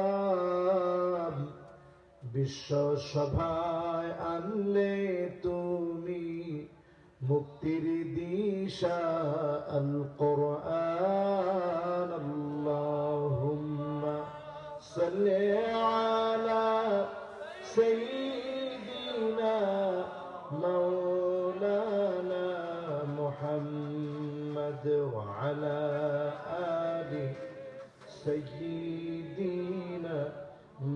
সালাম বিশ্ব সভায় আনলে তুমি মুক্তির দিশা আল কোরআন আল্লাহুম্মা সাল্লি আলা সাইয়্যিদিনা মাওলানা মুহাম্মদ ওয়া আলা আলি সাইয়্যিদিনা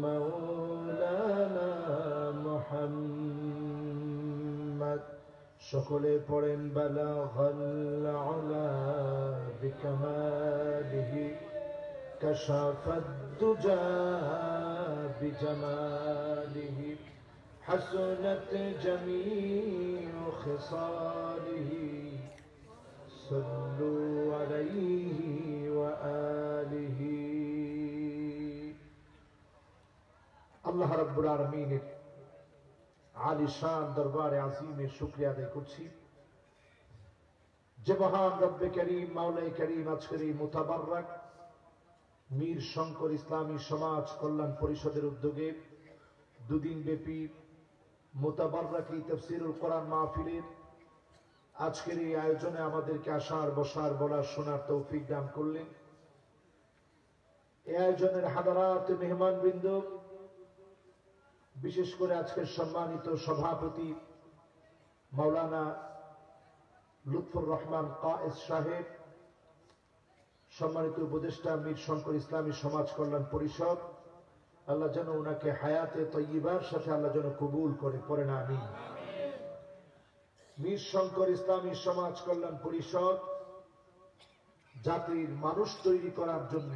মাওলানা মুহাম্মদ। সকলে পড়েন বালাগাল উলা বিকামালিহি কাশাফাদ দুজা বিজামালিহি হাসনাত জামিউ খিসালিহি সাল্লু আলাইহি ওয়া আলিহি। আল্লাহ রাব্বুল আলামিনের আলিশান দরবারে আজিমে শুকরিয়া আদায় করছি যে মহান রব্বে করিম মাওলাই করিম আজকের এই মুতাবাররাক মীর শঙ্কর ইসলামী সমাজ কল্যাণ পরিষদের উদ্যোগে দুদিন ব্যাপী মুতাবাররাক এই তাফসীরুল কোরআন মাহফিলের আজকের এই আয়োজনে আমাদেরকে আসার বসার বলার শোনার তৌফিক দান করলেন। এই আয়োজনের হাদারাত মেহমানবৃন্দ, বিশেষ করে আজকের সম্মানিত সভাপতি মাওলানা লুৎফুর রহমান কায়েস সাহেব, সম্মানিত উপদেষ্টা মীর শঙ্কর ইসলামী সমাজ কল্যাণ পরিষদ, আল্লাহ যেন ওনাকে হায়াতে তয়্যিবার সাথে আল্লাহ যেন কবুল করে, পড়েন আমিন। মীর শঙ্কর ইসলামী সমাজ কল্যাণ পরিষদ জাতির মানুষ তৈরি করার জন্য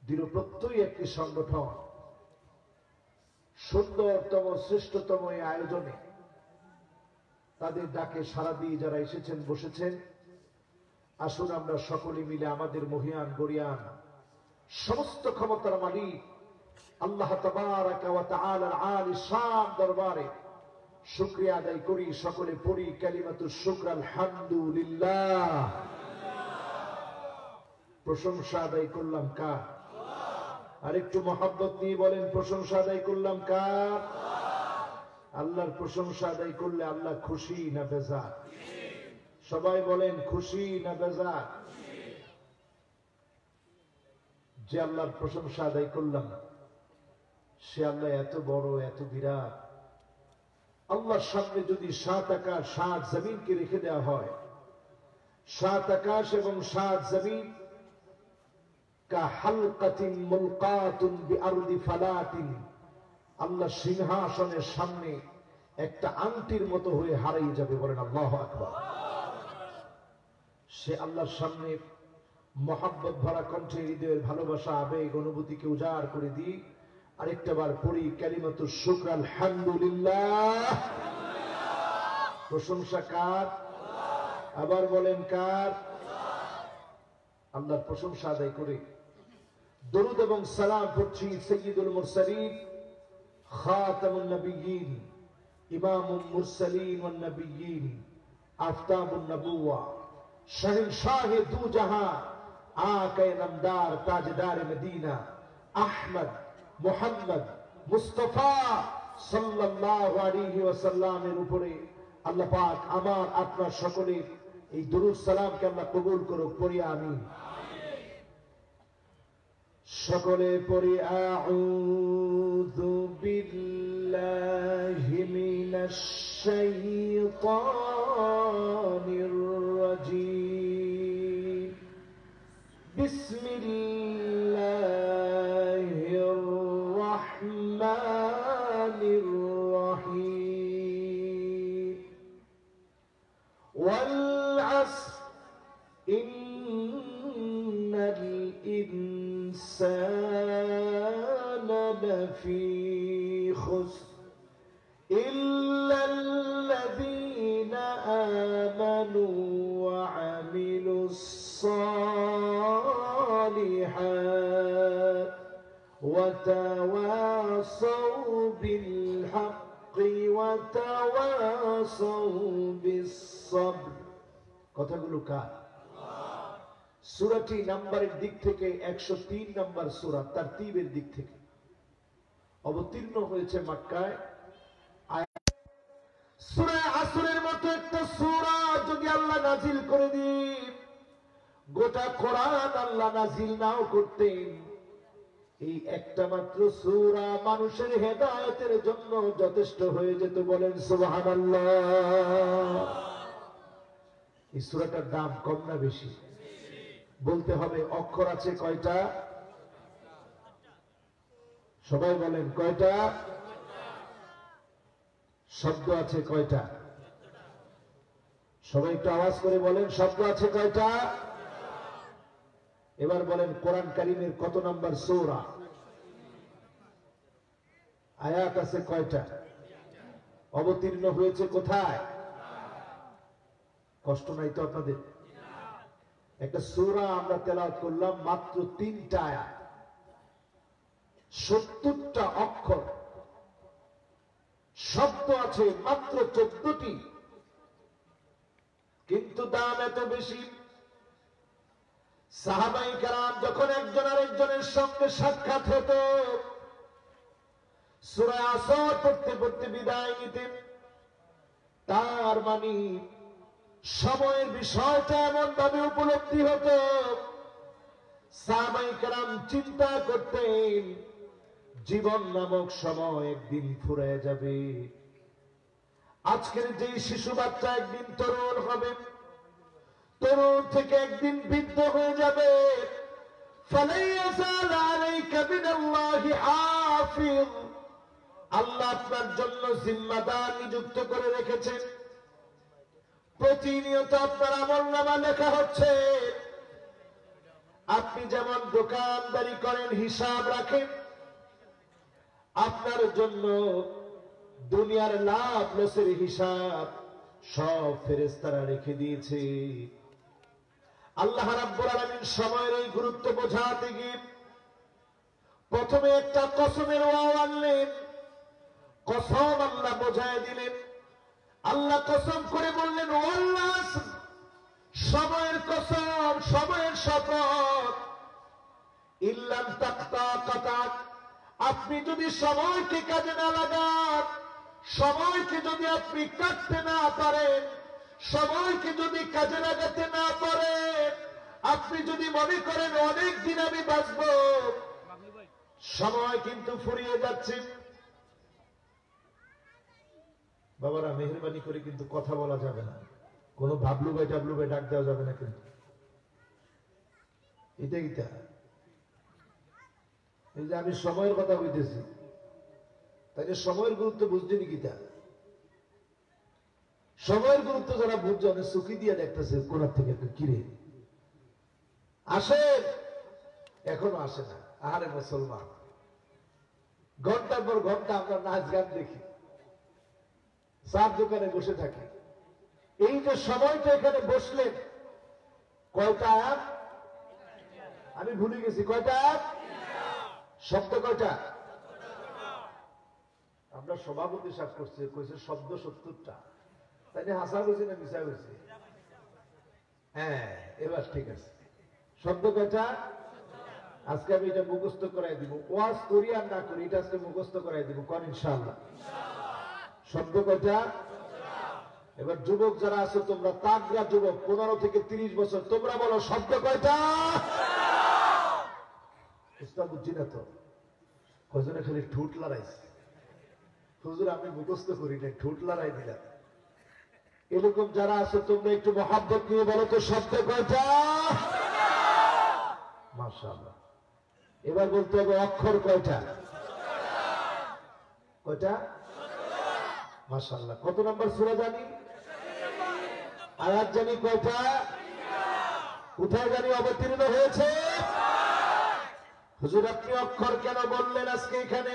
দৃঢ়প্রত্যয়ী একটি সংগঠন। সুন্দরতম শ্রেষ্ঠতম এই আয়োজনে তাদের ডাকে সাড়া দিয়ে যারা এসেছেন বসেছেন, আসুন আমরা সকলে মিলে আমাদের মহিয়ান গরিয়ান সমস্ত ক্ষমতার মালিক আল্লাহ তাবারাকা ওয়া তাআলার আলী শান দরবারে শুকরিয়া আদায় করি। সকলে পড়ি কালিমাতুশ শুকর আলহামদুলিল্লাহ। প্রশংসা আদায় করলাম কার? আর একটু মহব্বত নিয়ে বলেন, প্রশংসা আদায় করলাম কার? আল্লাহর প্রশংসা আদায় করলে আল্লাহ খুশি না বেজার? সবাই বলেন খুশি না বেজার? যে আল্লাহর প্রশংসা আদায় করলাম সে আল্লাহ এত বড়, এত বিরাট। আল্লাহর সামনে যদি 7 আকাশ 7 জমিনকে রেখে দেওয়া হয়, 7 আকাশ এবং 7 জমিন কাহালকাতিন মুলকাতুন বিআরদি ফালাতিন, আল্লাহ সিংহাসনের সামনে একটা আংটির মতো হয়ে হারিয়ে যাবে। বলেন আল্লাহু আকবার। সে আল্লাহর সামনে মহব্বত ভরা কণ্ঠে হৃদয়ের ভালোবাসা আবেগ অনুভূতিকে উজাড় করে দিই। আরেকটা বার পড়ি কালিমাতুশ শুকর আলহামদুলিল্লাহ। প্রশংসা কার? আবার বলেন কার? আল্লাহর প্রশংসা আদায় করে দরুদ এবং সালাম পড়ছি সাইয়্যিদুল মুরসালিন খাতামুন নবিয়্যিন ইমামুল মুরসালিন ওয়ান নবিয়্যিন আফতাবুন নবুওয়া শহনশাহে দু জাহান আকে নামদার তাজদার মদিনা আহমদ মুহাম্মদ মুস্তাফা সাল্লাল্লাহু আলাইহি ওয়াসাল্লামের উপরে আল্লাহ পাক আমার আপনার সকলের এই দরুদ সালামকে আল্লাহ কবুল করুক। পড়ি আমিন। সকলে পড়ি আউযু বিল্লাহি মিনাশ শাইতানির রাজীম। বিসমিল্লাহির রাহমানির রাহিম। ওয়াল আসর ইন্নাল ইনসানা লাফি খুসর ইল্লাল্লাযীনা আমানু ওয়া আমিলুস সালিহাত ওয়া তাওয়াসাউ বিল হক্কি ওয়া তাওয়াসাউ বিস সাবর। কথাগুলো কার? সূরাটি নাম্বারের দিক থেকে 103 নম্বর সূরা, তারতিবের দিক থেকে অবতীর্ণ হয়েছে মক্কায়। সূরা আসরের মতো একটা সূরা যদি আল্লাহ নাজিল করে দিন, গোটা কোরআন আল্লাহ নাজিল নাও করতেন, এই একটা মাত্র সূরা মানুষের হেদায়েতের জন্য যথেষ্ট হয়ে যেত। বলেন সুবহানাল্লাহ। এই সূরাটার দাম কম না বেশি? বলতে হবে। অক্ষর আছে কয়টা? সবাই বলেন কয়টা? শব্দ আছে কয়টা? সবাই একটু আওয়াজ করে বলেন, শব্দ আছে কয়টা? এবার বলেন কোরআন কারীমের কত নাম্বার সূরা? আয়াত আছে কয়টা? অবতীর্ণ হয়েছে কোথায়? কষ্ট নাই তো আপনাদের? একটা সূরা আমরা তেলাওয়াত করলাম, মাত্র 3টা আয়াত, 70টা অক্ষর, শব্দ আছে মাত্র 14টি, কিন্তু দাম এত বেশি। সাহাবায়ে কেরাম যখন একজন আরেকজনের সঙ্গে সাক্ষাৎ হতো, সূরা আসর পড়তে পড়তে বিদায় নিতেন। তার মানে সময়ের বিষয়টা এমন ভাবে উপলব্ধি হতো, সাহাবায়ে কেরাম চিন্তা করতেন জীবন নামক সময় একদিন ফুরিয়ে যাবে। আজকের যে শিশু বাচ্চা একদিন তরুণ হবে, তরুণ থেকে একদিন বৃদ্ধ হয়ে যাবে। আল্লাহ আপনার জন্য জিম্মাদার নিযুক্ত করে রেখেছেন। প্রতিনিয়ত আপনার আমলনামা লেখা হচ্ছে। আপনি যেমন দোকানদারি করেন, হিসাব রাখেন, আপনার জন্য দুনিয়ার লাভ লসের হিসাব সব ফেরেশতারা রেখে দিয়েছে। আল্লাহ রাব্বুল আলামিন সময়ের এই গুরুত্ব বোঝাতে গিয়ে প্রথমে একটা কসমের ওয়াও আনলেন। কসম আল্লাহ বোঝায় দিলেন। আল্লাহ কসম করে বললেন, ওয়াল্লাহ, সময়ের কসম, সময়ের শপথ, ইল্লাম তাকতা কাতাক, আপনি যদি সময়কে কাজে না লাগান, সময়কে যদি আপনি কাটতে না পারেন, সময়কে যদি কাজে লাগাতে না পারেন, আপনি যদি মনে করেন অনেক দিন আমি বাঁচব, সময় কিন্তু ফুরিয়ে যাচ্ছে। বাবারা মেহেরবানি করে কিন্তু কথা বলা যাবে না, কোনো ভাবলু ভাই টাবলু ভাই ডাক দেওয়া যাবে না কিন্তু। এটাই এই যে আমি সময়ের কথা বলতেছি, তাই সময়ের গুরুত্ব বুঝছেনি গীতা? সময়ের গুরুত্ব যারা বুঝছে অনেক চুকি দিয়ে দেখতেছে কোনার থেকে, কিরে আসে, এখনো আসে না। আরে মুসলমান, ঘন্টার পর ঘন্টা আমরা নাচ গান দেখি, চার দোকানে বসে থাকি। এই যে সময়টা এখানে বসলেন, কয়টা আয়াত আমি ভুলে গেছি, কয়টা আয়াত? শব্দ কয়টা? আমরা সভাপতি সাজ করছে, কইছে শব্দ 70টা। তাই না? হাসা হয়েছে না মিশা হয়েছে? হ্যাঁ, এবার ঠিক আছে। শব্দ কয়টা? আজকে আমি এটা মুখস্থ করাই দিব, ওয়াজ করি আর না করি, এটা আজকে মুখস্থ করাই দিব, কোন ইনশাআল্লাহ। শব্দ কয়টা? এবার যুবক যারা আছো তোমরা, তাগড়া যুবক 15 থেকে 30 বছর, তোমরা বলো শব্দ কয়টা? বুঝতে বুঝছি না তো, কজনে খালি ঠুট লড়াইছে, হুজুর আমি মুখস্থ করি না, ঠুট লড়াই দিলাম। এরকম যারা আছো তোমরা একটু মহাব্বত নিয়ে বলো তো শব্দ কয়টা? মাশাআল্লাহ। এবার বলতে হবে অক্ষর কয়টা? কয়টা? মাশাআল্লাহ। কত নম্বর সূরা জানি? আয়াত জানি কয়টা? কোথায় জানি অবতীর্ণ হয়েছে? হুজুর আপনি অক্ষর কেন বললেন আজকে এখানে?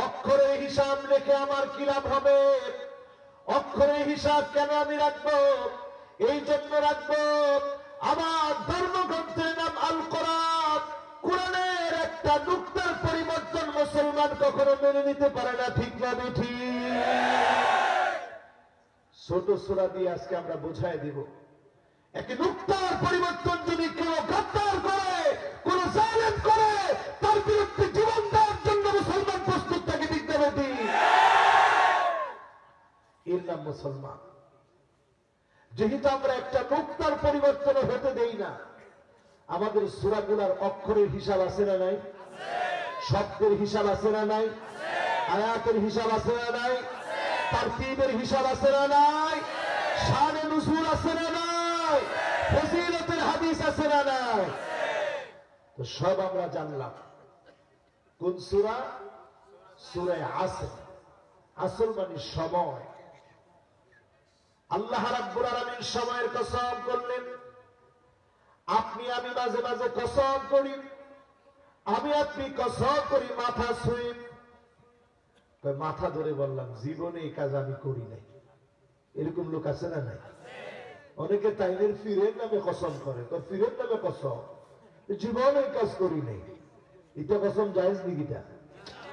অক্ষরের হিসাব রেখে আমার কি লাভ হবে? অক্ষরের হিসাব কেন আমি রাখবো? এই জন্য রাখবো, আমার ধর্মগ্রন্থের নাম আল কোরআন। কোরআনের একটা নুকতার পরিবর্তন মুসলমান কখনো মেনে নিতে পারে না, ঠিক না ঠিক? ছোট সূরা দিয়ে আজকে আমরা বুঝাই দিব। একটি নুক্তার পরিবর্তন যদি কেউ গদ্দার করে, কোন জালেম করে, তার বিরুদ্ধে জীবন দেওয়ার জন্য মুসলমান প্রস্তুত থাকে। ঠিক না বেটি? এর নাম মুসলমান। যেহেতু আমরা একটা নুক্তার পরিবর্তন হতে দেই না, আমাদের সূরাগুলোর অক্ষরের হিসাব আছে না নাই? শব্দের হিসাব আছে না নাই? আয়াতের হিসাব আছে না নাই? তারতিবের হিসাব আছে না নাই? শানে নুজুল আছে না নাই? ফজিলতের হাদিস আছে না নাই? তো সব আমরা জানলাম। কোন সূরা? সূরা আসর। আসর মানে সময়। আল্লাহ রাব্বুল আলামিন সময়ের কসম করলেন। আপনি আমি মাঝে মাঝে কসম করি, আমি আপনি কসম করি মাথা ছুঁই। মাথা ধরে বললাম জীবনে এই কাজ আমি করি নাই। এরকম লোক আছে না নাই? অনেকে তাইনের ফিরের নামে কসম করে, ফিরের নামে কসম, জীবনে এই কাজ করি নাই। এটা কসম জায়েজ নেই? এটা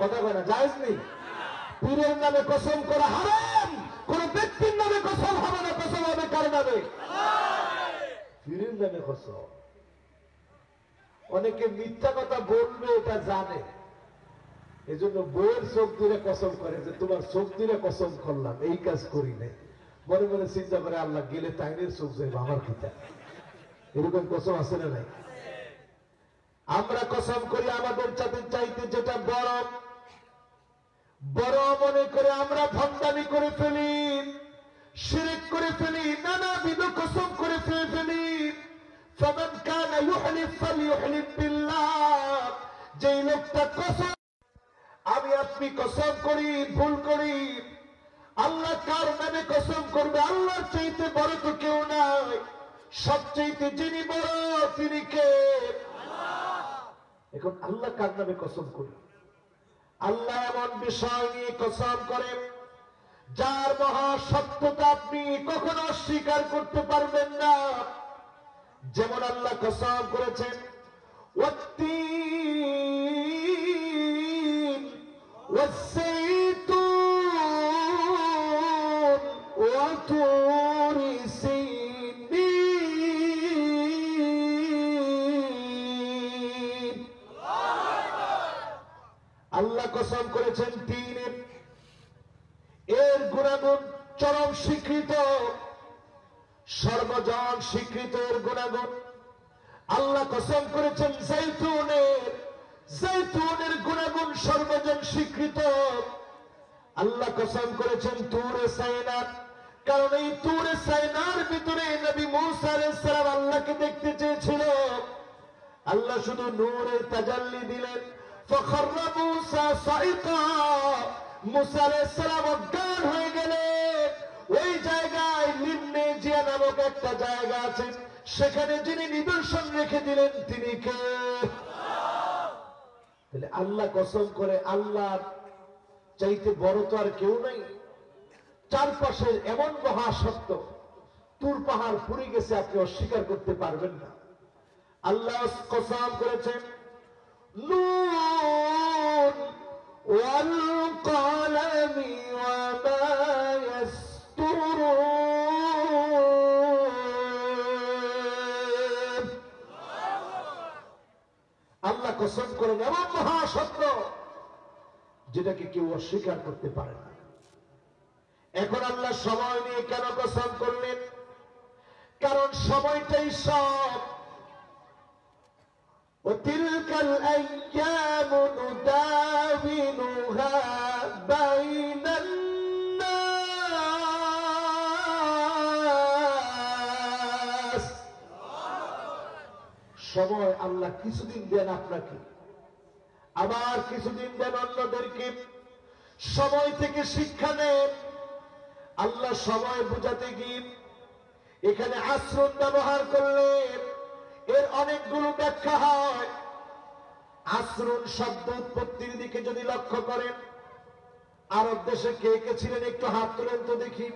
কথা বলে না, জায়েজ নেই। পীরের নামে কসম করা হারাম। কোন ব্যক্তির নামে কসম হবে না। কসম হবে কার নামে? পীরের নামে কসম। অনেকে মিথ্যা কথা বলবে এটা জানে, এজন্য বইয়ের চোখ দিয়ে কসম করে যে তোমার চোখ দিয়ে কসম করলাম, এই কাজ করি নাই। মনে মনে চিন্তা করে আল্লাহ গেলে তাইনের চোখ যাইব আমার পিতা। এরকম কসম আছে না নাই? আমরা কসম করি আমাদের চাইতে যেটা বড় বড় মনে করে আমরা ভণ্ডামি করে ফেলি, শিরক করে ফেলি, নানাবিধ কসম করে ফেলি। ফামান কানা ইউহলিফ ফালইউহলিফ বিল্লাহ। যেই লোকটা কসম, আমি আপনি কসম করি, ভুল করি, আল্লাহ কার নামে কসম করবে? আল্লাহর চাইতে বড় তো কেউ নাই। সবচাইতে যিনি বড় তিনি কে? এখন আল্লাহ কার নামে কসম করি? আল্লাহ এমন বিষয় নিয়ে কসম করেন যার মহাসত্যতা আপনি কখনো অস্বীকার করতে পারবেন না। যেমন আল্লাহ কসম করেছেন ওয়াত্তিন ওয়াসসাইতুন ওয়া তুরি সিনিন। আল্লাহ কসম করেছেন তিনের, এর গুণাগুণ চরম স্বীকৃত, সর্বজন স্বীকৃত এর গুণাগুণ। আল্লাহ কসম করেছেন জৈতুনের গুণাগুণ সর্বজন স্বীকৃত। আল্লাহ কসম করেছেন তুরে সাইনার, কারণ এই তুরে সাইনার ভিতরে নবী মূসা আলাইহিস সালাম আল্লাহকে দেখতে চেয়েছিল। আল্লাহ শুধু নূরের তাজাল্লি দিলেন। ফাখাররা মূসা সাইকা, মূসা আলাইহিস সালাম অজ্ঞান হয়ে গেলেন। ওই জায়গায় লিমনে জিয়া নামক একটা জায়গা আছে, সেখানে যিনি নিদর্শন রেখে দিলেন তিনি কে? তাহলে আল্লাহ কসম করে আল্লাহর চাইতে বড় তো আর কেউ নাই। চারপাশে এমন মহাসত্য, তুর পাহাড় পুড়ে গেছে, আপনি অস্বীকার করতে পারবেন না। আল্লাহ কসম করেছেন নুন ওয়াল কলমি ওয়া মা ইয়াসতুরুন। আল্লাহ কসম করেন এমন মহাসত্য যেটাকে কেউ অস্বীকার করতে পারে না। এখন আল্লাহ সময় নিয়ে কেন কসম করলেন? কারণ সময়টাই সব। ওয়াতিলকাল আইয়ামু নুদাবিলুহা বাইনান নাস। সময় আল্লাহ কিছুদিন দেন আপনাকে, আবার কিছুদিন দেন অন্যদেরকে। সময় থেকে শিক্ষা নেন। আল্লাহ সময় বুঝাতে গিয়ে এখানে আশ্রম ব্যবহার করলেন। এর অনেকগুলো ব্যাখ্যা হয়। আশ্রম শব্দ উৎপত্তির দিকে যদি লক্ষ্য করেন, আরব দেশে কে কে ছিলেন একটু হাত তোলেন তো দেখি।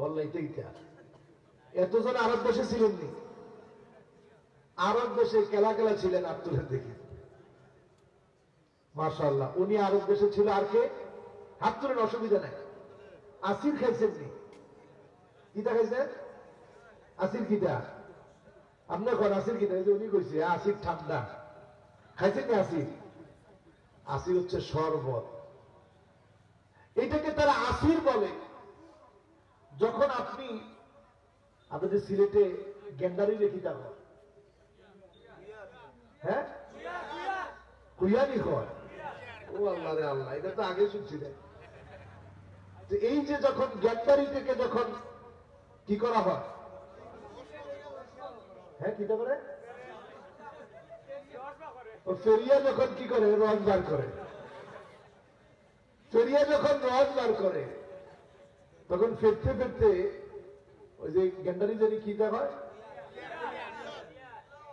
বললেই তো এইটা, এতজন আরব দেশে ছিলেননি? আরব দেশে কেলা কেলা ছিলেন, হাত তুলেন দেখি। মাশাআল্লাহ, উনি আরব দেশে ছিল। আর কে? হাত তুলেন, অসুবিধা নাই। আসির খাইছেন নি? কিটা খাইছেন? আসির কিটা আপনি কোন আসির কিটা যে উনি কইছে আসির ঠান্ডা খাইছেন কি আসির আসির হচ্ছে শরবত এটাকে তারা আসির বলে যখন আপনি আপনাদের সিলেটে গেন্ডারি রেখি তা হয় হ্যাঁ কুইয়ানি হয় ও আল্লাহ রে আল্লাহ এটা তো আগে শুনছি না এই যে যখন গেন্ডারি থেকে যখন কি করা হয় হ্যাঁ কিটা করে ও ফেরিয়া যখন কি করে রস বার করে ফেরিয়া যখন রস বার করে তখন ফিরতে ফিরতে ওই যে গেন্ডারি জানি কি হয়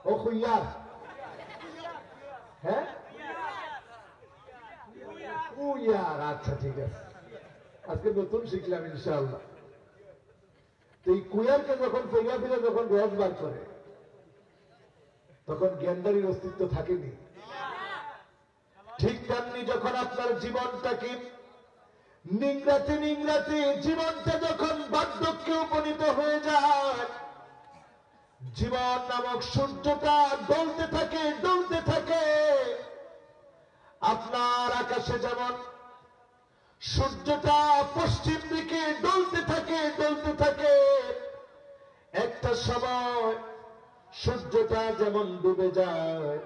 ও খুইয়ার হ্যাঁ কুইয়ার আচ্ছা ঠিক আছে আজকে নতুন শিখলাম ইনশাআল্লাহ এই কুইয়ারকে যখন ফেরিয়া ফিরে যখন রস বার করে তখন গেন্ডারির অস্তিত্ব থাকেনি ঠিক তেমনি যখন আপনার জীবনটাকে নিংড়াতে নিংড়াতে জীবনটা যখন বার্ধক্যে উপনীত হয়ে যায় জীবন নামক সূর্যটা ডলতে থাকে আপনার আকাশে যেমন সূর্যটা পশ্চিম দিকে ডলতে থাকে একটা সময় সূর্যটা যেমন ডুবে যায়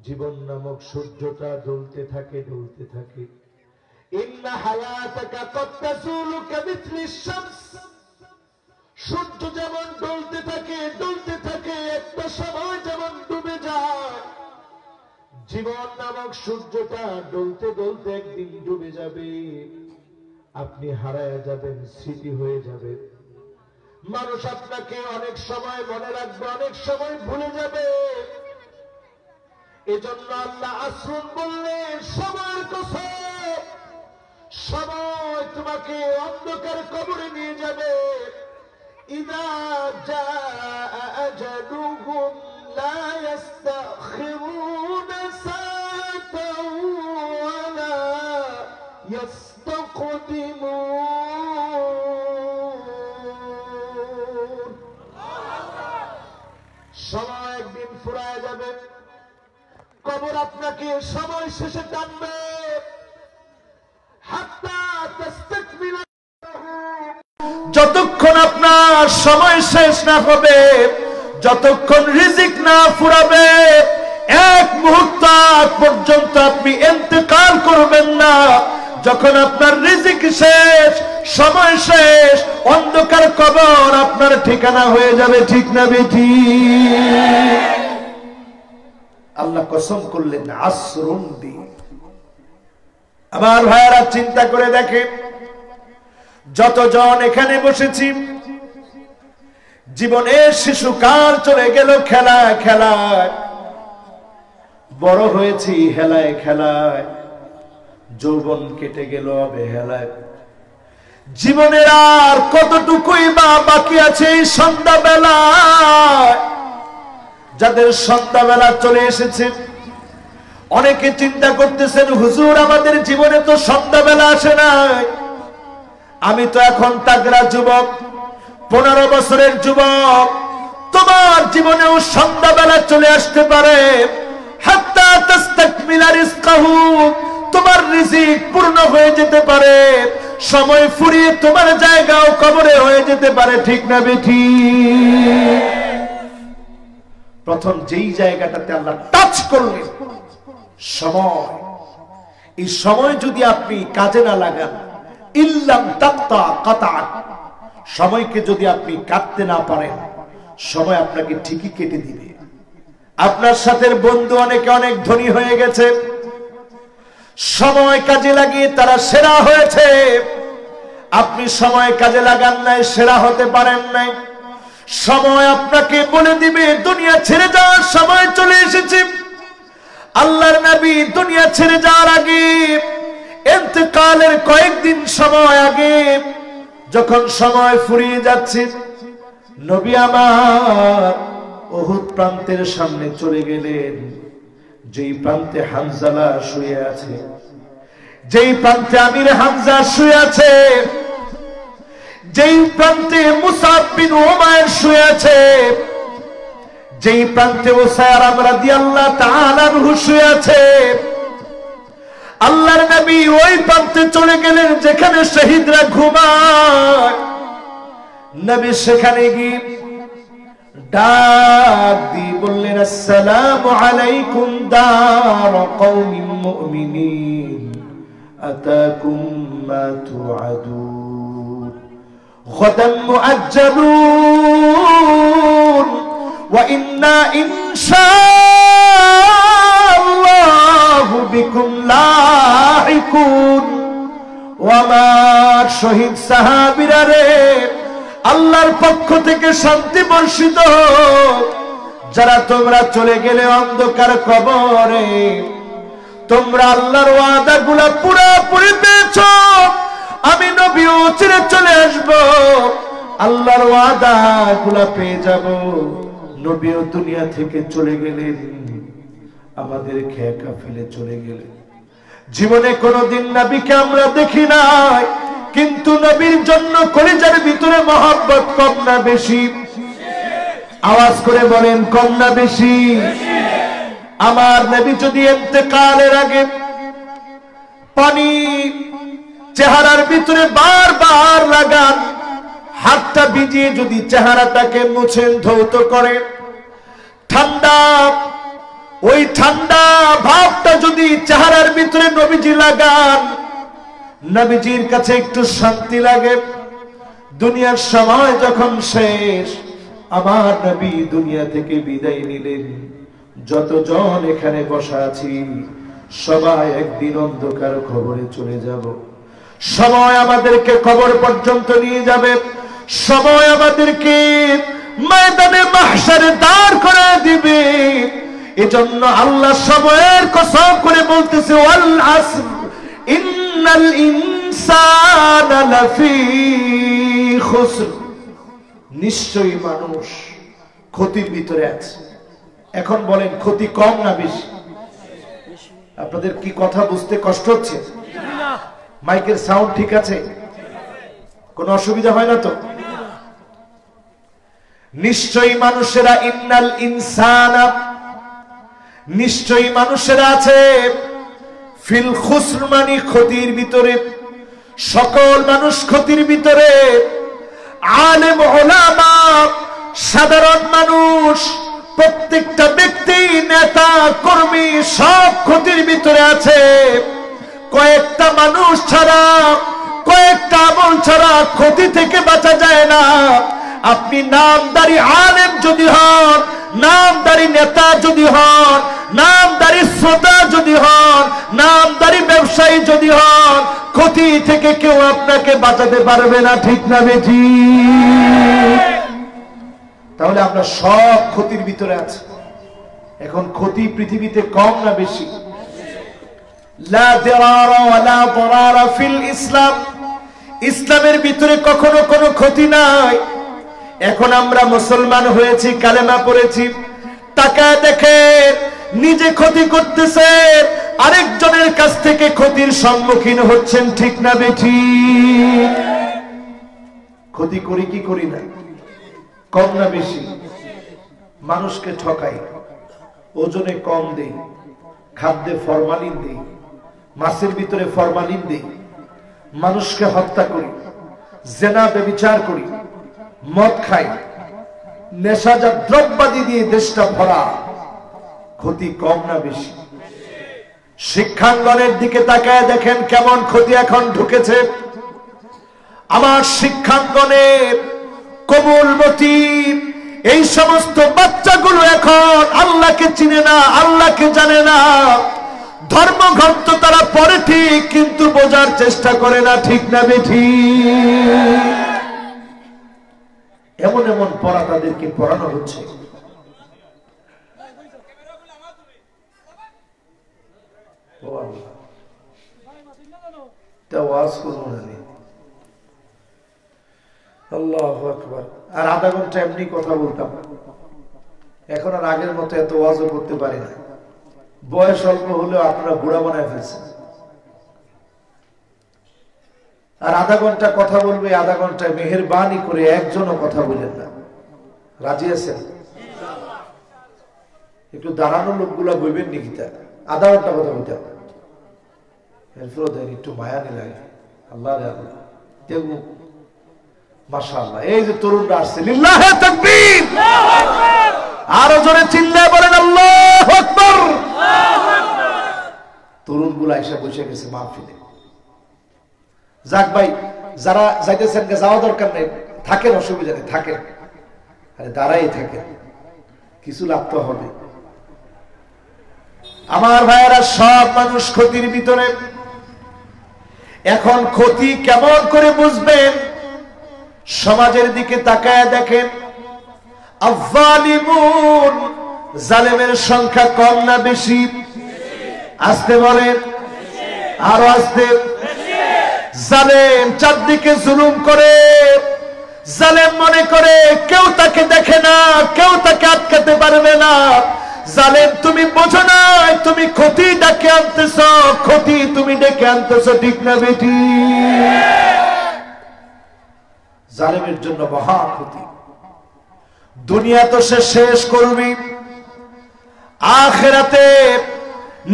জীবন নামক সূর্যটা ডলতে থাকে ইন্না হায়াতাকা কদ তাসুলু কামিথলিশ শামস সূর্য যেমন ডলতে থাকে একটা সময় যেমন ডুবে যায় জীবন নামক সূর্যটা ডলতে একদিন ডুবে যাবে আপনি হারায়া যাবেন স্মৃতি হয়ে যাবে মানুষ আপনাকে অনেক সময় মনে রাখবে অনেক সময় ভুলে যাবে এজন্য আল্লাহ আসরুন বললেন সময়ের কসম সময় তোমাকে অন্ধকার কবরে নিয়ে যাবে ইযা জাআ আজালুহুম লা ইস্তাখিরুনা সাআতান ওয়া লা ইস্তাকদিমুন সময় একদিন ফুরায় যাবে কবর আপনাকে সময় শেষে টানবে যতক্ষণ আপনার সময় শেষ না হবে যতক্ষণ রিজিক না ফুরাবে এক মুহূর্ত পর্যন্ত আপনি ইন্তেকাল করবেন না যখন আপনার রিজিক শেষ সময় শেষ অন্ধকার কবর আপনার ঠিকানা হয়ে যাবে ঠিক না বেঠি আল্লাহ কসম করলেন আসরুন দি আমার ভাইরা চিন্তা করে দেখে যতজন এখানে বসেছি জীবনের শিশুকাল চলে গেল খেলায় বড় হয়েছি খেলায় যৌবন কেটে গেল অবহেলায় জীবনের আর কতটুকুই বা বাকি আছে এই সন্ধ্যাবেলায় যাদের সন্ধ্যাবেলা চলে এসেছে অনেকে চিন্তা করতেছেন হুজুর আমাদের জীবনে তো সন্ধ্যাবেলা আসে নাই আমি তো এখন তাগড়া যুবক 15 বছরের যুবক তোমার জীবনেও সন্ধ্যাবেলা চলে আসতে পারে হাত্তা তাস্তাকমিলা রিজকাহু তোমার রিজিক পূর্ণ হয়ে যেতে পারে সময় ফুরিয়ে তোমার জায়গাও কবরে হয়ে যেতে পারে ঠিক না বেঠি প্রথম যেই জায়গাটাতে আল্লাহ টাচ করলেন সময় এই সময় যদি আপনি কাজে না লাগান ইল্লাম তাক্তা কাতা সময়কে যদি আপনি কাটতে না পারেন সময় আপনাকে ঠিকই কেটে দিবে আপনার সাথে বন্ধু অনেকে অনেক ধনী হয়ে গেছে সময় কাজে লাগিয়ে তারা সেরা হয়েছে আপনি সময় কাজে লাগান নাই সেরা হতে পারেন নাই সময় আপনাকে বলে দিবে দুনিয়া ছেড়ে যাওয়ার সময় চলে এসেছে আল্লাহর নবী দুনিয়া ছেড়ে যাওয়ার আগে ইন্তেকালের কয়েকদিন সময় আগে যখন সময় ফুরিয়ে যাচ্ছে নবী আমার উহুদ প্রান্তের সামনে চলে গেলেন যেই প্রান্তে হানজালা শুয়ে আছে যেই প্রান্তে আমির হামজা শুয়ে আছে যেই প্রান্তে মুসাব বিন উমাইর শুয়ে আছে, যেই প্রান্তে উসায়রা রাদিয়াল্লাহু তাআলা আনহু শুয়ে আছে, আল্লাহর নবী ওই প্রান্তে চলে গেলেন যেখানে শহীদরা ঘুমায়। নবী সেখানে গিয়ে ডাক দিয়ে বললেন, আসসালামু আলাইকুম দার কওমিন মুমিনিন আতাকুম মা তুআদুন গাদান মুআজ্জালুন ওয়া ইন্না ইনশাআল্লাহু বিকুম লাহিকুন। ওয়া আমার শহীদ সাহাবীরা রে, আল্লাহর পক্ষ থেকে শান্তি বর্ষিত হোক। যারা তোমরা চলে গেলে অন্ধকার কবরে, তোমরা আল্লাহর ওয়াদাগুলো পুরোপুরি পেয়েছো। আমি নবীও চিরে চলে আসবো, আল্লাহর ওয়াদাগুলো পেয়ে যাব। নবীও দুনিয়া থেকে চলে গেলেন, আমাদেরকে একা ফেলে চলে গেলেন। জীবনে কোনোদিন নবীকে আমরা দেখি নাই, কিন্তু নবীর জন্য কলিজার ভিতরে মহব্বত কম না বেশি? আওয়াজ করে বলেন, কম না বেশি? আমার নবী যদি ইন্তেকালের আগে পানি চেহারার ভিতরে বারবার লাগান, হাতটা ভিজিয়ে যদি চেহারাটাকে মুছেন, ধৌত করেন, ঠান্ডা ওই ঠান্ডা ভাবটা যদি চেহারার ভিতরে নবীজি লাগান, নবীজির কাছে একটু শান্তি লাগে। দুনিয়ার সময় যখন শেষ, আমার নবী দুনিয়া থেকে বিদায় নিলেন। যতজন এখানে বসা আছি সবাই একদিন অন্ধকার কবরে চলে যাব। সময় আমাদেরকে কবর পর্যন্ত নিয়ে যাবে, সময় আমাদেরকে ময়দানে মাহশারে দাঁড় করে দিবে। এজন্য আল্লাহ সময়ের কসম করে বলতেছে, ওয়াল আসর ইন্নাল ইনসানা লাফি খুসর। নিশ্চয়ই মানুষ ক্ষতির ভিতরে আছে। এখন বলেন, ক্ষতি কম না বেশি? আপনাদের কি কথা বুঝতে কষ্ট হচ্ছে? মাইকের সাউন্ড ঠিক আছে? কোনো অসুবিধা হয় না তো? নিশ্চয়ই মানুষেরা, ইন্নাল ইনসানা, নিশ্চয়ই মানুষেরা আছে ফিল খুসর, মানে ক্ষতির ভিতরে। সকল মানুষ ক্ষতির ভিতরে। আলেম ওলামা, সাধারণ মানুষ, প্রত্যেকটা ব্যক্তি, নেতা কর্মী সব ক্ষতির ভিতরে আছে। কয়েকটা মানুষ ছাড়া, কয়েকটা আমল ছাড়া ক্ষতি থেকে বাঁচা যায় না। আপনি নামদারি আলেম যদি হন, নামদারি নেতা যদি হন, নামদারি শ্রোতা যদি হন, নামদারি ব্যবসায়ী যদি হন, ক্ষতি থেকে কেউ আপনাকে বাঁচাতে পারবে না। ঠিক না বেঠি? তাহলে আমরা সব ক্ষতির ভিতরে আছি। এখন ক্ষতি পৃথিবীতে কম না বেশি? লা দিরারা ওয়ালা দরারা ফিল ইসলাম। ইসলামের ভিতরে কখনো কোনো ক্ষতি নাই। এখন আমরা মুসলমান হয়েছি, কালেমা পড়েছি, টাকা দেখে নিজে ক্ষতি করতেছেন, আরেকজনের কাছ থেকে ক্ষতির সম্মুখীন হচ্ছেন। ঠিক না বেঠি? ক্ষতি করি কি করি না? কম না বেশি? মানুষকে ঠকাই, ওজনে কম দেই, খাদ্যে ফরমালিন দেই, মাছের ভিতরে ফরমালিন দেই, মানুষকে হত্যা করি, জেনা ব্যভিচার করি, মদ খাই, নেশাজাত দ্রব্যাদি দিয়ে দেশটা ভরা। ক্ষতি কম না বেশি? শিক্ষাঙ্গনের দিকে তাকায় দেখেন কেমন ক্ষতি এখন ঢুকেছে। আমার শিক্ষাঙ্গনের কবুলমতি এই সমস্ত বাচ্চাগুলো এখন আল্লাহকে চিনে না, আল্লাহকে জানে না। ধর্মগ্রন্থ তারা পড়ে ঠিক, কিন্তু বোঝার চেষ্টা করে না। ঠিক না বেঠি? এমন এমন পড়া তাদেরকে পড়ানো হচ্ছে। আল্লাহু আকবার। আর আধা ঘন্টা এমনি কথা বলতাম, এখন আর আগের মতো এত ওয়াজও করতে পারি না। বয়স অল্প হলেও আপনারা বুড়া বানায় ফেলছেন। আর আধা ঘন্টা কথা বলবে, আধা ঘন্টায় মেহেরবানি করে একজনও কথা বলেন না। রাজি আছেন? একটু দাঁড়ানো লোকগুলা বলবেন নাকি? তা আধা ঘন্টা কথা বলতে হবে, এরপর একটু মায়ানি লাগে। আল্লাহ দেখবো মাশাআল্লাহ, এই যে তরুণরা আসছে, লিল্লাহে তাকবীর, আরো জোরে চিল্লায় বলেন আল্লাহু আকবার। তরুণ গুলা এসে বসে গেছে মাহফিলে। যাক ভাই, যারা যাইতেছেন যাওয়া দরকার নেই, থাকেন, অসুবিধা নেই, থাকেন, আরে দাঁড়াই থাকেন, কিছু লাভ তো হবে। আমার ভাইয়েরা, সব মানুষ ক্ষতির ভিতরে। এখন ক্ষতি কেমন করে বুঝবেন? সমাজের দিকে তাকায় দেখেন, আয-যালিমুন, জালেমের সংখ্যা কম না বেশি? আসতে বলেন, আরো আসতে। জালেম চারদিকে জুলুম করে, জালেম মনে করে কেউ তাকে দেখে না, কেউ তাকে আটকাতে পারবে না। জালেম তুমি বোঝো না, তুমি ক্ষতি ডেকে আনতেছ, ক্ষতি তুমি ডেকে আনতেছ, ঠিক না বেটি? জালেমের জন্য মহা ক্ষতি। দুনিয়া তো সে শেষ করবি, আখিরাতে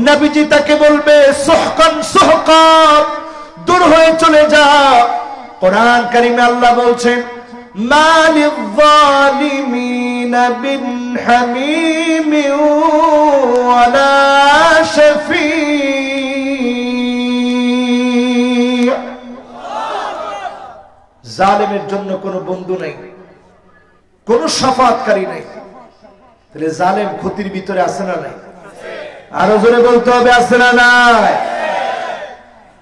নবীজি তাকে বলবে সুহকান সুহকা, দূর হয়ে চলে যা। কোরআন কারিমে আল্লাহ বলছেন, মালিল যালিমিনা বিন হামিমিন ওয়ালা শাফি। জালেমের জন্য কোনো বন্ধু নাই, কোন শাফাআতকারী নাই। তাহলে জালেম ক্ষতির ভিতরে আছে না নাই? আরো জোরে বলতে হবে, আছে না নাই?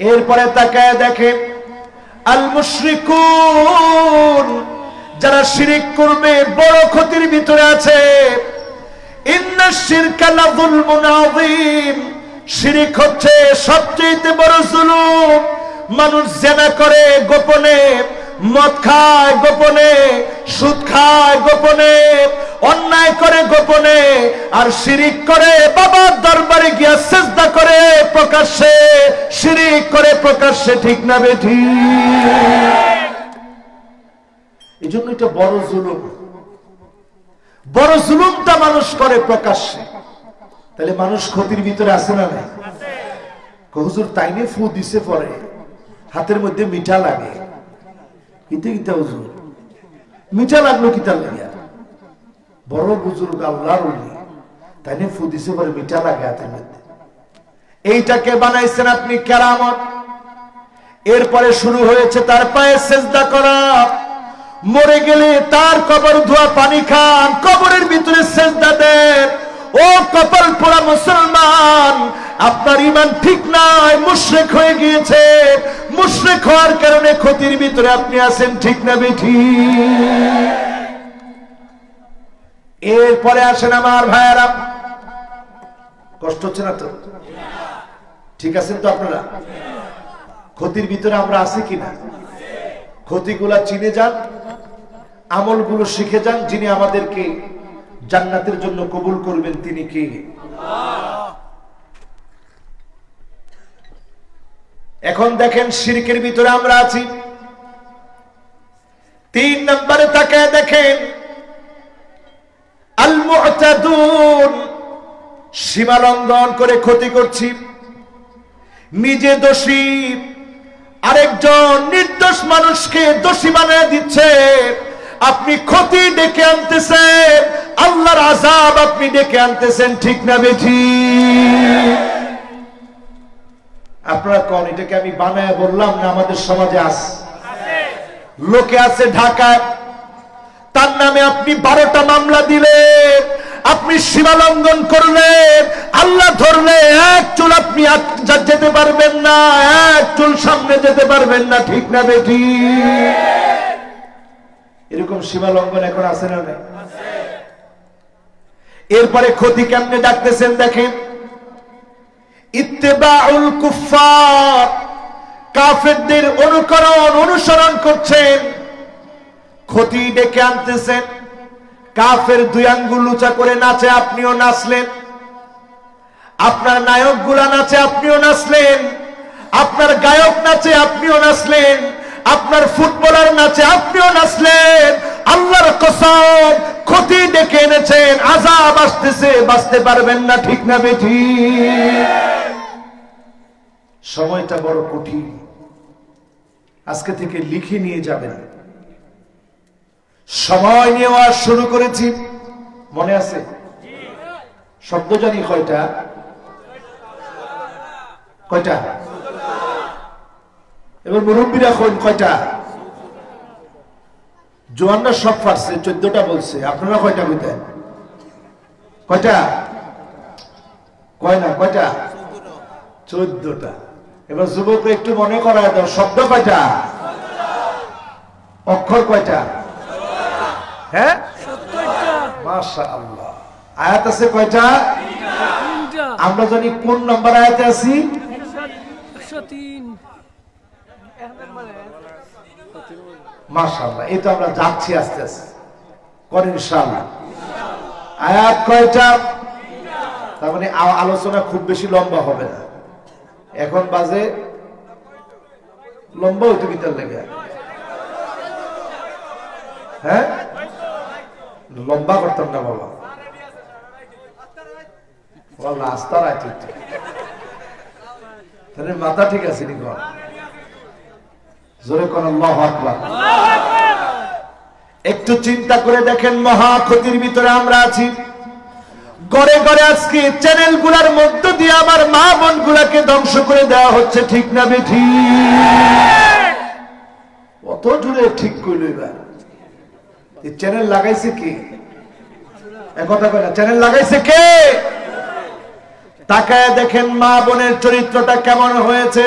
এরপরে তাকায় দেখে, আল মুশরিকুন, যারা শিরক করবে বড় ক্ষতির ভিতরে আছে। ইন্নাশ শিরকা লাযুলমুন আযীম, শিরক হচ্ছে সবচেয়ে বড় জুলুম। মানুষ জিনা করে গোপনে, মদ খায় গোপনে, সুদ খায় গোপনে, অন্যায় করে গোপনে, আর শিরিক করে বাবার দরবারে গিয়া সিজদা করে প্রকাশ্যে, শিরিক করে প্রকাশ্যে, ঠিক না বেঠি? এই জন্য এটা বড় জুলুম। বড় জুলুমটা মানুষ করে প্রকাশ্যে। তাহলে মানুষ ক্ষতির ভিতরে আছে না নাই? হুজুর তাইনে ফু দিছে পরে হাতের মধ্যে মিঠা লাগে, কিতে কিতে হুজুর মিঠা লাগলো কিতা লাগিয়া? বড় বুজুর্গ আল্লাহর ওলি, তাইনে ফু দিছে পরে মিঠা লাগে হাতের মধ্যে। এইটাকে বানাইছেন আপনি কেরামত। এরপরে শুরু হয়েছে তার পায়ে সেজদা করা। মরে গেলে তার কবর ধোয়া পানি খান, কবরের ভিতরে সেজদা দেন। ও কপাল পোড়া মুসলমান, আপনার ঈমান ঠিক নাই, মুশরিক হয়ে গিয়েছে। মুশরিক হওয়ার কারণে ক্ষতির ভিতরে আপনি আছেন, ঠিক না বেঠি? এরপরে আসেন আমার ভাইয়ারা, কষ্ট হচ্ছে না তো? ঠিক আছেন তো আপনারা? ক্ষতির ভিতরে আমরা আছি কিনা? ক্ষতিগুলা চিনে যান, আমলগুলো শিখে যান। যিনি আমাদেরকে জান্নাতের জন্য কবুল করবেন তিনি কে? এখন দেখেন শিরকের ভিতরে আমরা আছি। 3 নম্বরে তাকায় দেখেন, আল মু'তাদুন, সীমা লঙ্ঘন করে ক্ষতি করছি। নিজে দোষী, আরেকজন নির্দোষ মানুষকে দোষী বানিয়ে দিচ্ছে। আপনি ক্ষতি ডেকে আনতেছেন, আল্লাহর আযাব আপনি ডেকে আনতেছেন, ঠিক না বেঠি? আপনারা কোন এটাকে আমি বানায় বললাম না? আমাদের সমাজে আছে, লোকে আছে ঢাকায়, তার নামে আপনি 12টা মামলা দিলেন, আপনি সীমা লঙ্ঘন করলেন, আল্লাহ ধরলে এক চুল আপনি যেতে পারবেন না, এক চুল সামনে যেতে পারবেন না, ঠিক না বেঠি? এরকম সীমা লঙ্ঘন এখন আছে না? এরপরে ক্ষতি কেমনে ডাকতেছেন দেখেন, ইত্তেবাউল কুফফার, কাফেরদের অনুকরণ অনুসরণ করছেন, ক্ষতি ডেকে আনতেছেন। কাফের 2 আঙ্গুল উঁচা করে নাচে, আপনিও নাচলেন। আপনার নায়কগুলা নাচে, আপনিও নাচলেন। আপনার গায়ক নাচে আপনিও নাচলেন, আপনার ফুটবলার নাচে আপনিও নাচলেন। আল্লাহর কসম, ক্ষতি ডেকে এনেছেন, আযাব আসতেছে, বাঁচতে পারবেন না। ঠিক না বেঠিক? সময়টা বড় কঠিন। আজকে থেকে লিখে নিয়ে যাবেন। সময় নিয়ে ওয়াজ শুরু করেছি, মনে আছে? শব্দ জানি কয়টা? কয়টা? এবার মুরব্বীরা কয়টা? জোয়ানরা সব পারছে, 14টা বলছে। আপনারা কয়টা কইতেন? কয়টা? কয় না? কয়টা? 14টা। এবার যুবকরা একটু মনে করায় দাও, শব্দ কয়টা? অক্ষর কয়টা? হ্যাঁ, মাশাআল্লাহ। আয়াত আছে কয়টা? আমরা জানি কোন নম্বর আয়াতে আছি? 103। মাশাআল্লাহ, এই তো আমরা যাচ্ছি আস্তে আস্তে, করেন ইনশাআল্লাহ। আয়াত কয়টা? তার মানে আলোচনা খুব বেশি লম্বা হবে না। এখন বাজে লম্বা হইতে ভিতর লেগে, হ্যাঁ লম্বা করতাম না বাবা, রাস্তার আছে তাহলে মাথা ঠিক আছে নি? জোরে কোন আল্লাহু আকবার। একটু চিন্তা করে দেখেন, মহা ক্ষতির ভিতরে আমরা আছি। গড়ে গড়ে আজকে চ্যানেল গুলার মধ্য দিয়ে আমার মা বোন গুলাকে ধ্বংস করে দেওয়া হচ্ছে। ঠিক না বেঠিক? অত দূরে ঠিক কইল। এবার এই চ্যানেল লাগাইছে কে? একথা কয় না, চ্যানেল লাগাইছে কে? তাকায় দেখেন মা বোনের চরিত্রটা কেমন হয়েছে।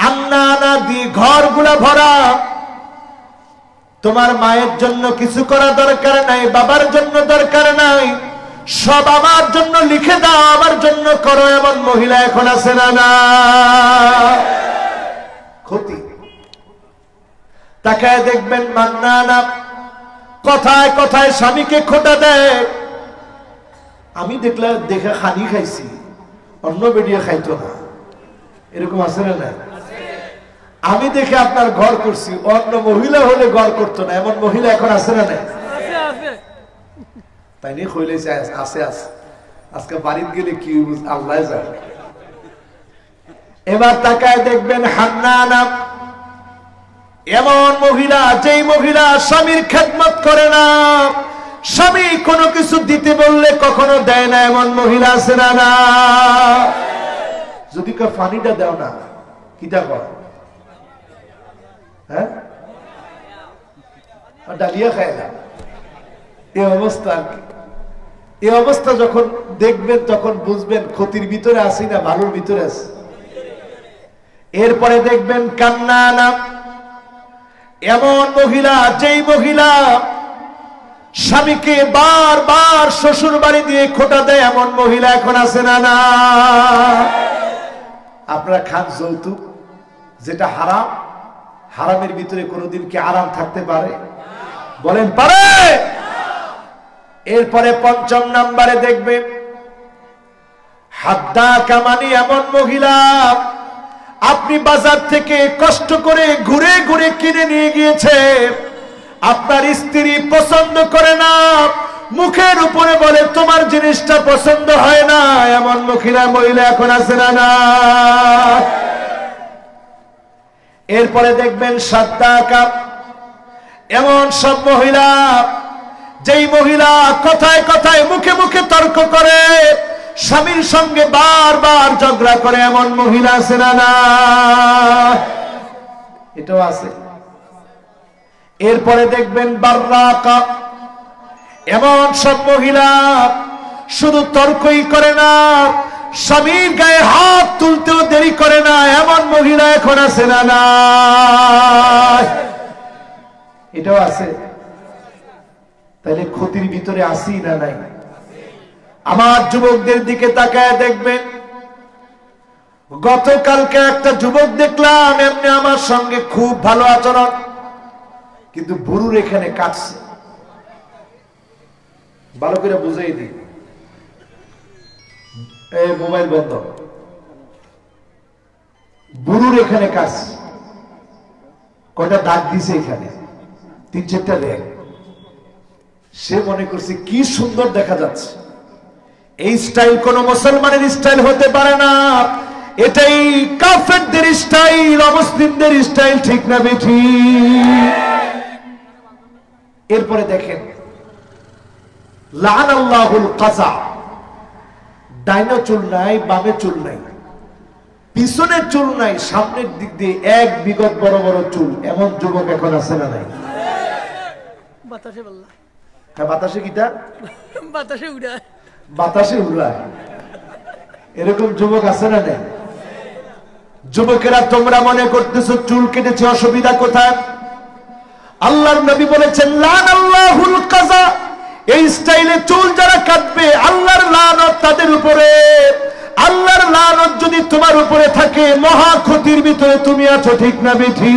আন্না আনা দি ঘর গুলা ভরা। তোমার মায়ের জন্য কিছু করা দরকার নাই, বাবার জন্য দরকার নাই, সব আমার জন্য লিখে দাও, আমার জন্য করো, এমন মহিলা এখন আছে না? না, ক্ষতি। তাকায় দেখবেন মান্না না কথায় কথায় স্বামীকে খোটা দেয়। আমি দেখলাম, দেখে খানি খাইছি, অন্য বেরিয়ে খাইতো না, এরকম আছে না? না, আমি দেখে আপনার ঘর করছি, অন্য মহিলা হলে ঘর করতো না, এমন মহিলা এখন আছে না? না, তাই নিয়ে কইলেছে আছে আছে। আজকে বাড়িতে গেলে কি আল্লাহ জানে। এবার তাকায় দেখবেন হান্নানা, এমন মহিলা, যেই মহিলা স্বামীর খেদমত করে না, স্বামী কোনো কিছু দিতে বললে কখনো দেয় না, এমন মহিলা আছে না? না, যদি কেউ পানিটা দেও না, কিটা কর? হ্যাঁ, ডালিয়া খায় না। এই অবস্থা, এই অবস্থা যখন দেখবেন তখন বুঝবেন ক্ষতির ভিতরে আসি না ভালোর ভিতরে আছি। এরপরে দেখবেন কান্না না, এমন মহিলা, যেই মহিলা স্বামীকে বারবার শ্বশুর বাড়ি দিয়ে খোটা দেয়, এমন মহিলা এখন আছে না? না, আপনারা খান যৌতুক, যেটা হারাম। হারামের ভিতরে কোনোদিন কি আরাম থাকতে পারে? বলেন পারে? এরপরে ৫ম নাম্বারে দেখবে হাদ্দা কামানি, এমন মহিলা আপনি বাজার থেকে কষ্ট করে ঘুরে ঘুরে কিনে নিয়ে গিয়েছে, আপনার স্ত্রী পছন্দ করে না, মুখের উপরে বলে তোমার জিনিসটা পছন্দ হয় না, এমন মহিলা এখন আছে না? না, এরপরে দেখবেন সাদ্দাকা, এমন সব মহিলা, যেই মহিলা কথায় কথায় মুখে মুখে তর্ক করে, স্বামীর সঙ্গে বারবার ঝগড়া করে, এমন মহিলা আছে না? না, এটাও আছে। এরপরে দেখবেন বাররাকা, এমন সব মহিলা শুধু তর্কই করে না, স্বামীর গায়ে হাত তুলতেও দেরি করে না, এমন মহিলা এখন আছে না? না, এটাও আছে। তাহলে ক্ষতির ভিতরে আসি না? নাই। আমার যুবকদের দিকে তাকায় দেখবেন, গতকালকে একটা যুবক দেখলাম, এমনি আমার সঙ্গে খুব ভালো আচরণ, কিন্তু বুড়ুর এখানে কাটছে। ভালো করে বুঝাই দিই, এই মোবাইল বন্ধ, বুড়ুর এখানে কাজ, কয়টা দাগ দিছে এখানে, 3-4টা রেগ। সে মনে করছে কি সুন্দর দেখা যাচ্ছে, এই স্টাইল কোন মুসলমানের স্টাইল হতে পারে না, এটাই কাফেরদের স্টাইল, অমুসলিমদের স্টাইল, ঠিক না বেঠি? এরপরে দেখেন লাআনাল্লাহুল কাযা, ডাইনে চুল নাই, বামে চুল নাই, পিছনের চুল নাই, সামনের দিক দিয়ে এক বিগত বড় বড় চুল, এমন যুবক এখন আছে না নাই? বাতাসে বললা, হ্যাঁ বাতাসে কিটা, বাতাসে উড়ায়, বাতাসে উড়ায়, এরকম যুবক আছে না নাই? যুবকেরা তোমরা মনে করতেছো চুল কেটেছে, অসুবিধা কোথায়? আল্লাহর নবী বলেছেন লাআনাল্লাহুল কাযা, এই স্টাইলে চুল যারা কাটবে আল্লাহর লানত তাদের উপরে। আল্লাহর লানত যদি তোমার উপরে থাকে মহা ক্ষতির ভিতরে তুমি আছো, ঠিক না বেঠি?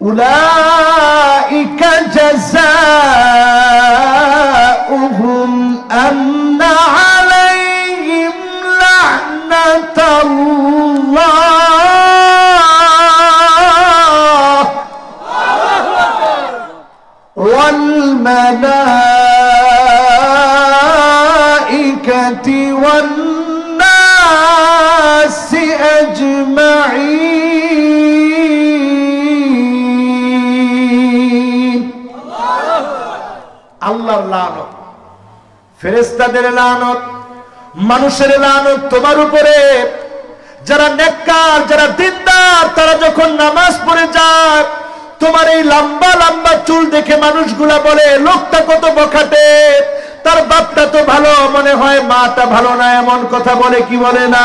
উলাইকা জাযাউহুম আন্না আলাইহিম লা'নাতাল্লাহ ওয়াল মালাইকাতি ওয়ান নাসি আজমাইন। আল্লাহর লানত, ফেরেশতাদের লানত, মানুষের লানত তোমার উপরে। যারা নেককার, যারা দিনদার, তারা যখন নামাজ পড়ে যায় তোমার এই লম্বা লম্বা চুল দেখে মানুষগুলা বলে লোকটা কত বখাটে, তার বাপটা তো ভালো, মনে হয় মাটা ভালো না, এমন কথা বলে কি বলে না?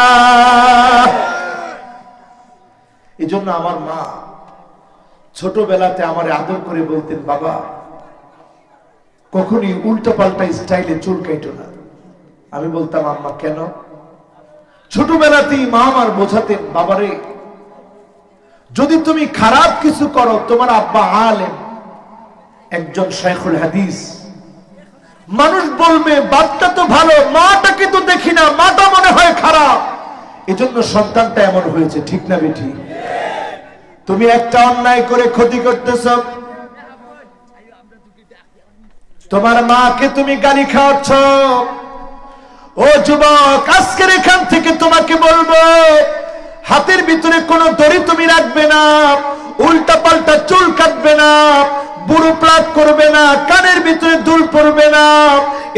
এই জন্য আমার মা ছোটবেলাতে আমার আদর করে বলতেন, বাবা কখনই উল্টা পাল্টা স্টাইলে চুল কাটো না। আমি বলতাম আম্মা কেন? ছোটবেলাতেই মা আমার বোঝাতেন, বাবারে যদি তুমি খারাপ কিছু করো, তোমার আব্বা আলেম, একজন শাইখুল হাদিস, মানুষ বলবে বাপটা তো ভালো, মাটাকে তো দেখি না, মাটা মনে হয় খারাপ, এজন্য সন্তানটা এমন হয়েছে, ঠিক না বেঠি? তুমি একটা অন্যায় করে ক্ষতি করতেছ, তোমার মাকে তুমি গালি খাওয়াচ্ছ। ও যুবক, আজকের এখান থেকে তোমাকে বলবো, হাতের ভিতরে কোনো দড়ি তুমি রাখবে না, উল্টা পাল্টা চুল কাটবে না, বুড়ো প্লাক করবে না, কানের ভিতরে দুল পড়বে না।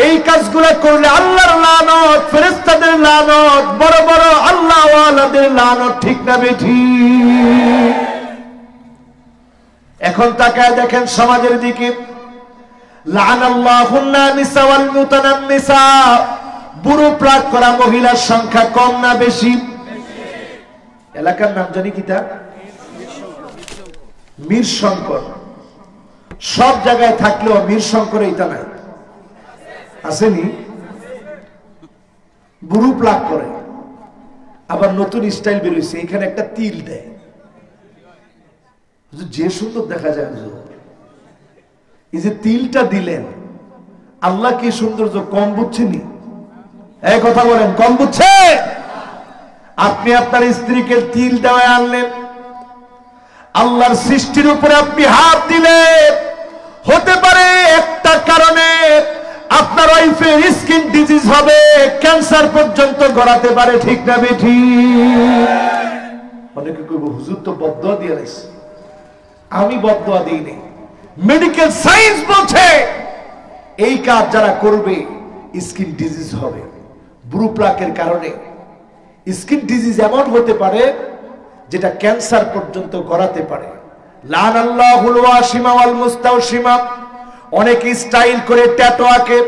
এই কাজগুলা করলে আল্লাহর লানত, ফেরেশতাদের লানত, বড় বড় আল্লাহ ওয়ালাদের লানত, ঠিক না বেঠি? এখন তাকায় দেখেন সমাজের দিকে, লাআনাল্লাহুন নামিসা ওয়াল মুতানাম্মিসা, বুড়ো প্লাক করা মহিলার সংখ্যা কম না বেশি? এলাকার নাম জানি কিটা, মীর শঙ্কর। সব জায়গায় থাকলেও মীর শঙ্কর এইটা নাই, আসেনি? বুড়ো প্লাক করে, আবার নতুন স্টাইল বেরোইছে, এখানে একটা তিল দেয়, যে সুন্দর দেখা যায়। এই যে তিলটা দিলেন, আল্লাহ কি সৌন্দর্য কম বুঝছেনি? এই কথা বলেন, কম বুঝছে? আপনি আপনার স্ত্রীকে তিল দেওয়া আনলেন, আল্লাহর সৃষ্টির উপরে আপনি হাত দিলেন, হতে পারে একটা কারণে আপনার ওয়াইফের স্কিন ডিজিজ হবে, ক্যান্সার পর্যন্ত গড়াতে পারে, ঠিক না বেঠি? অনেকে কইব হুজুর তো বদদোয়া দিয়ে রাখছে। আমি বদদোয়া দিইনি, মেডিকেল সায়েন্স বলছে এই কাজ যারা করবে স্কিন ডিজিজ হবে। ব্রু প্লাকের কারণে স্কিন ডিজিজ এমন হতে পারে যেটা ক্যান্সার পর্যন্ত গড়াতে পারে। লানাল্লাহুল ওয়াশিমা ওয়াল মুস্তাওশিমা, অনেকে স্টাইল করে ট্যাটু আঁকে,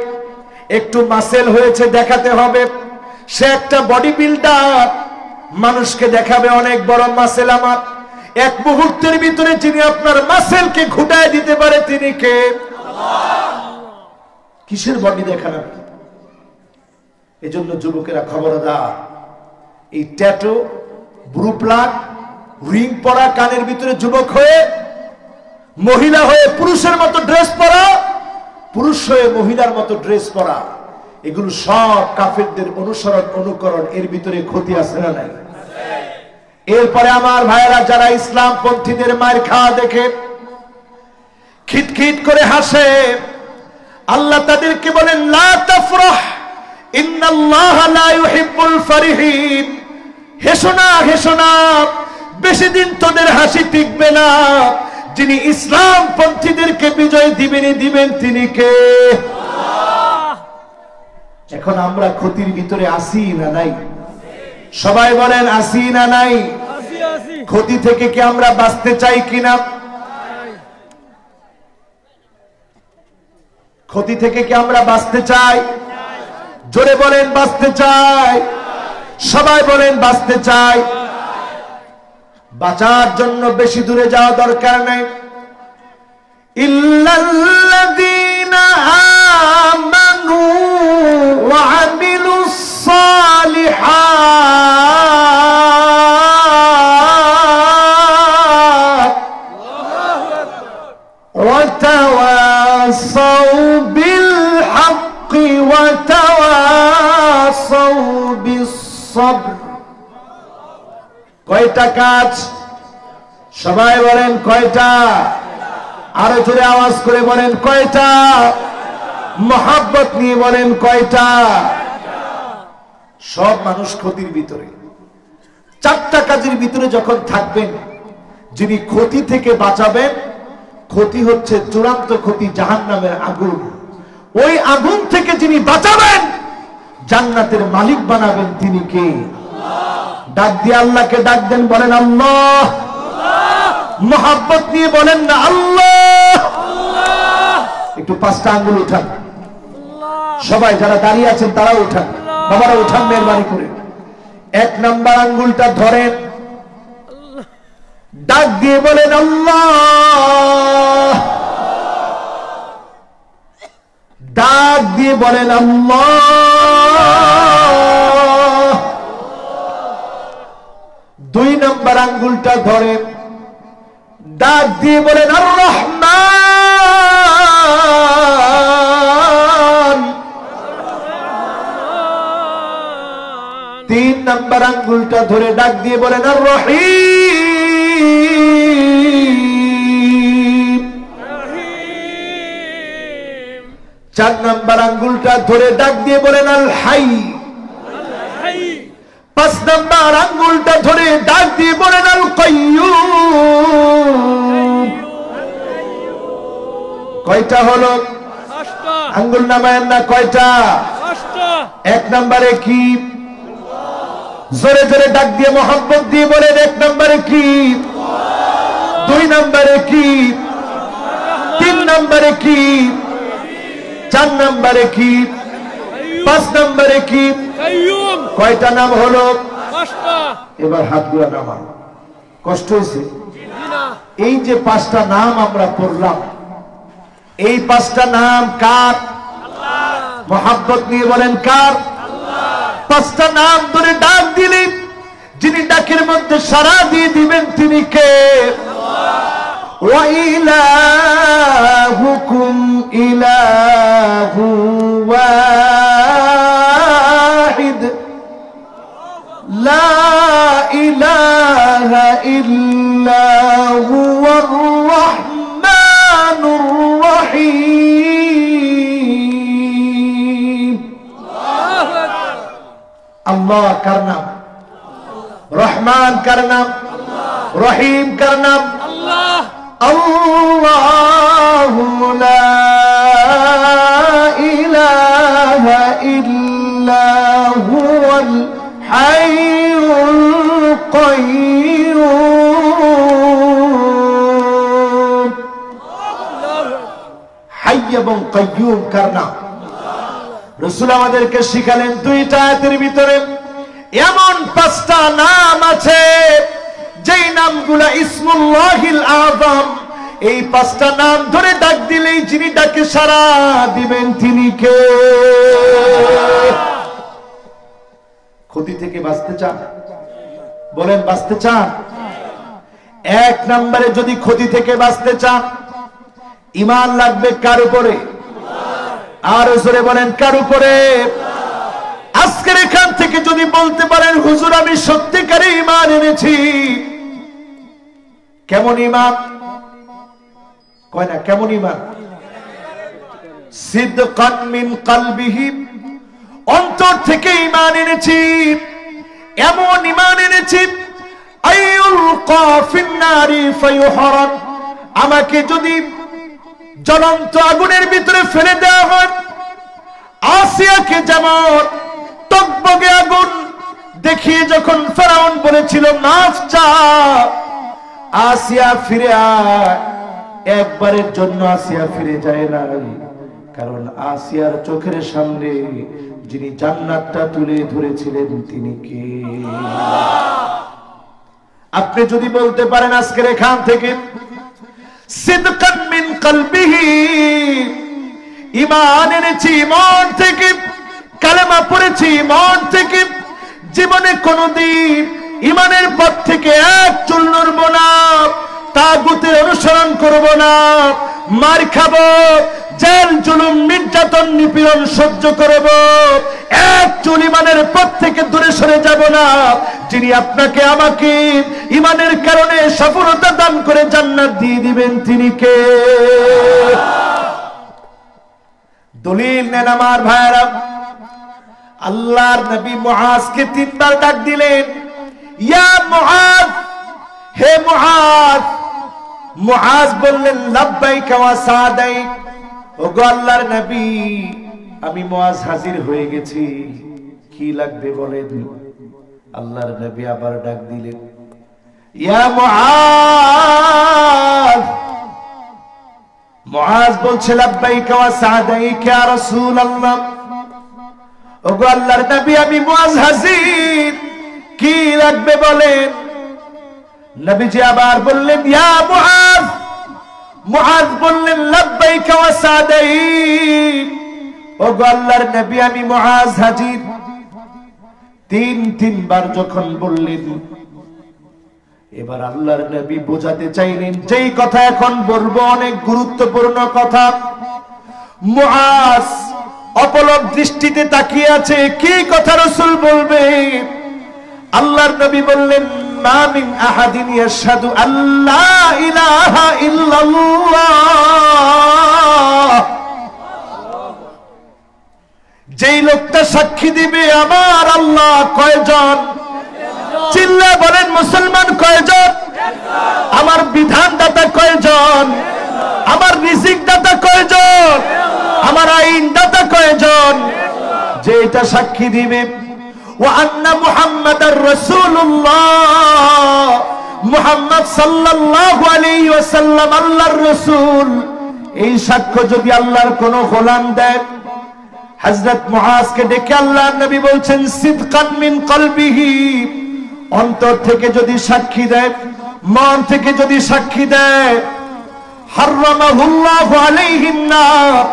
একটু মাসেল হয়েছে দেখাতে হবে। সে একটা বডি বিল্ডার, মানুষকে দেখাবে অনেক বড় মাসেল আমার। এক মুহূর্তের ভিতরে যিনি আপনার মাসেলকে ঘুটায় দিতে পারে তিনি কে? কিসের বডি দেখান আপনি? এজন্য যুবকেরা খবরদার, এই ট্যাটু, ব্রু প্লাক, রিং পরা, কানের ভিতরে যুবক হয়ে, মহিলা হয়ে পুরুষের মতো ড্রেস পরা, পুরুষ হয়ে মহিলার মতো ড্রেস পরা, এগুলো সব কাফেরদের অনুসরণ অনুকরণ, এর ভিতরে ক্ষতি আছে না নাই? এরপরে আমার ভাইয়েরা, যারা ইসলাম পন্থীদের মার খাওয়া দেখে খিটখিট করে হাসে, আল্লাহ তাদেরকে বলেন লা তাফরাহ ইন্নাল্লাহা লা ইউহিব্বুল ফারিহিন। হেসো না, হেসো না, বেশি দিন তোদের হাসি টিকবে না। যিনি ইসলাম পন্থীদেরকে বিজয় দিবেন তিনি কে? এখন আমরা ক্ষতির ভিতরে আসি না নাই? সবাই বলেন আসি না নাই? ক্ষতি থেকে কি আমরা বাঁচতে চাই কিনা? ক্ষতি থেকে কি আমরা বাঁচতে চাই? জোরে বলেন বাঁচতে চাই। সবাই বলেন বাঁচতে চাই। বাঁচার জন্য বেশি দূরে যাওয়া দরকার নেই। ইল্লাল্লাযীনা আমানু ওয়া আমিলুস সালিহাত ওয়া তাওয়াসাউ বিল হাক্কি ওয়া তাওয়াসাউ বিস সাবর। কয়টা কাজ? সবাই বলেন কয়টা? আরো জোরে আওয়াজ করে বলেন কয়টা? মহব্বত নিয়ে বলেন কয়টা? সব মানুষ ক্ষতির ভিতরে। চারটা কাজের ভিতরে যখন থাকবেন, যিনি ক্ষতি থেকে বাঁচাবেন, ক্ষতি হচ্ছে চূড়ান্ত ক্ষতি, জাহান্নামের আগুন। ওই আগুন থেকে যিনি বাঁচাবেন, জান্নাতের মালিক বানাবেন, তিনি কে? ডাক দিয়ে আল্লাহকে ডাক দেন, বলেন আল্লাহ। মহব্বত নিয়ে বলেন না আল্লাহ। একটু পাঁচটা আঙ্গুল উঠান, সবাই যারা দাঁড়িয়ে আছেন তারা উঠান, বাবারা উঠান মেহরবানি করে। এক নাম্বার আঙ্গুলটা ধরেন, ডাক দিয়ে বলেন আল্লাহ। ডাক দিয়ে বলেন আল্লাহ। দুই নাম্বার আঙ্গুলটা ধরেন, ডাক দিয়ে বলেন আর রহমান। তিন নাম্বার আঙ্গুলটা ধরে ডাক দিয়ে বলেন আর রহিম। চার নাম্বার আঙ্গুলটা ধরে ডাক দিয়ে বলেন আল হাই। পাঁচ নাম্বার আঙ্গুলটা ধরে ডাক দিয়ে বলেন আল কাইয়্যুম। কয়টা হলো? আঙ্গুল নামায়েন না, কয়টা? এক নম্বরে কি? জোরে জোরে ডাক দিয়ে মহব্বত দিয়ে বলেন এক নম্বরে কি? দুই নম্বরে কি? তিন নম্বরে কি? চার নম্বরে কি? পাঁচ নম্বরে কি? কয়টা নাম হলো? এবার হাতগুলো নামান। কষ্ট হয়েছে? এই যে পাঁচটা নাম আমরা পড়লাম, এই পাঁচটা নাম কার? মহব্বত নিয়ে বলেন কার? পাঁচটা নাম ধরে ডাক দিলে যিনি ডাকের মধ্যে সাড়া দিয়ে দিবেন তিনি কে? ওয়া ইলাহুকুম ইলাহু ওয়াহিদ লা ইলাহা ইল্লা হুয়ার রাহমানুর রহিম। আল্লাহ কার নাম? রহমান কার নাম? রহিম কার নাম? আল্লাহু লা ইলাহা ইল্লা হুয়াল হাইয়ুল কাইয়্যুম। হাই এবং কাইয়্যুম কার নাম? রাসূল আমাদেরকে শিখালেন দুইটা আয়াতের ভিতরে এমন পাঁচটা নাম আছে যেই নামগুলা ইসমুল্লাহিল আযম। এই পাঁচটা নাম ধরে ডাক দিলেই যিনি ডাকে সাড়া দিবেন তিনি কে? ক্ষতি থেকে বাঁচতে চান? বলেন বাঁচতে চান? এক নম্বরে যদি ক্ষতি থেকে বাঁচতে চান, ঈমান লাগবে কার উপরে? আর জোরে বলেন কার উপরে? আজকের এখান থেকে যদি বলতে পারেন হুজুর আমি সত্যিকারে ঈমান এনেছি, কেমন ঈমান? কয় না কেমন ঈমান? সিদকান মিন কলবিহি, অন্তর থেকে ঈমান এনেছি, এমন ঈমান এনেছি আইয়ুলকা ফিন্নারি ফায়ুহরাক, আমাকে যদি জ্বলন্ত আগুনের ভিতরে ফেলে দেওয়া হয়, আসিয়াকে যেমন টকবগে আগুন দেখিয়ে যখন ফেরাউন বলেছিল মাফ চা, আসিয়া ফিরে আয়, একবারের জন্য আসিয়া ফিরে যায় না, কারণ আসিয়ার চোখের সামনে যিনি জান্নাতটা তুলে ধরেছিলেন তিনি কে? আপনি যদি বলতে পারেন আজকের এখান থেকে সিদকান মিন কলবিহি, ঈমান এনেছি, ঈমান থেকে কালেমা পড়েছি, ঈমান থেকে জীবনে কোনদিন ঈমানের পথ থেকে এক চুল নড়ব না, তাগুতের অনুসরণ করব না, মার খাবো, জেল জুলুম নির্যাতন নিপীড়ন সহ্য করব, এক চুল ঈমানের পথ থেকে দূরে সরে যাব না, যিনি আপনাকে আমাকে ঈমানের কারণে সফলতা দান করে জান্নাত দিয়ে দিবেন তিনি কে? দলিল নেন আমার ভাইরা। আল্লাহর নবী মুআজকে 3 বার ডাক দিলেন, ইয়া মুআজ, হে মুআজ। মুআজ বললেন লাব্বাইকা ওয়া সাদাইক, ওগো আল্লাহর নবী আমি মুআজ হাজির হয়ে গেছি, কি লাগবে বলেন? আল্লাহর নবী আবার ডাক দিলেন, ইয়া মুআজ। মুআজ বলছে লাব্বাইকা ওয়া সাদাইকা ইয়া রাসূলুল্লাহ, ওগো আল্লাহর নবী আমি মুআজ হাজির, কি লাগবে বলেন? নবীজি আবার বললেন ইয়া মুআজ। মুআজ বললেন লাব্বাইকা ওয়া সাদাইক, ওগো আল্লাহর নবী আমি মুআজ হাজির। 3 বার যখন বললেন, এবার আল্লাহর নবী বোঝাতে চাইলেন যেই কথা এখন বলবো অনেক গুরুত্বপূর্ণ কথা। মুআজ অপলক দৃষ্টিতে তাকিয়ে আছে, কি কথা রাসূল বলবে? আল্লাহর নবী বললেন মা মিন আহাদিন ইয়াশহাদু আল্লা ইলাহা ইল্লাল্লাহ, যেই লোকটা সাক্ষী দিবে আমার আল্লাহ কয়জন? চিল্লা বলেন মুসলমান কয়জন? আমার বিধানদাতা কয়জন? আমার রিজিক দাতা কয়জন? আমার আইন দাতা কয়জন? যে এটা সাক্ষী দিবে ওয়া আন্না মুহাম্মাদার রাসূলুল্লাহ, মুহাম্মদ সাল্লাল্লাহু আলাইহি ওয়াসাল্লাম আল্লাহর রাসূল, এই সাক্ষ্য যদি আল্লাহর কোন গোলাম দেয়, হযরত মুআজকে ডেকে আল্লাহর নবী বলছেন সিদকান মিন কলবিহি, অন্তর থেকে যদি সাক্ষী দেয়, মন থেকে যদি সাক্ষী দেয়, হারামাহুল্লাহু আলাইহিন নার,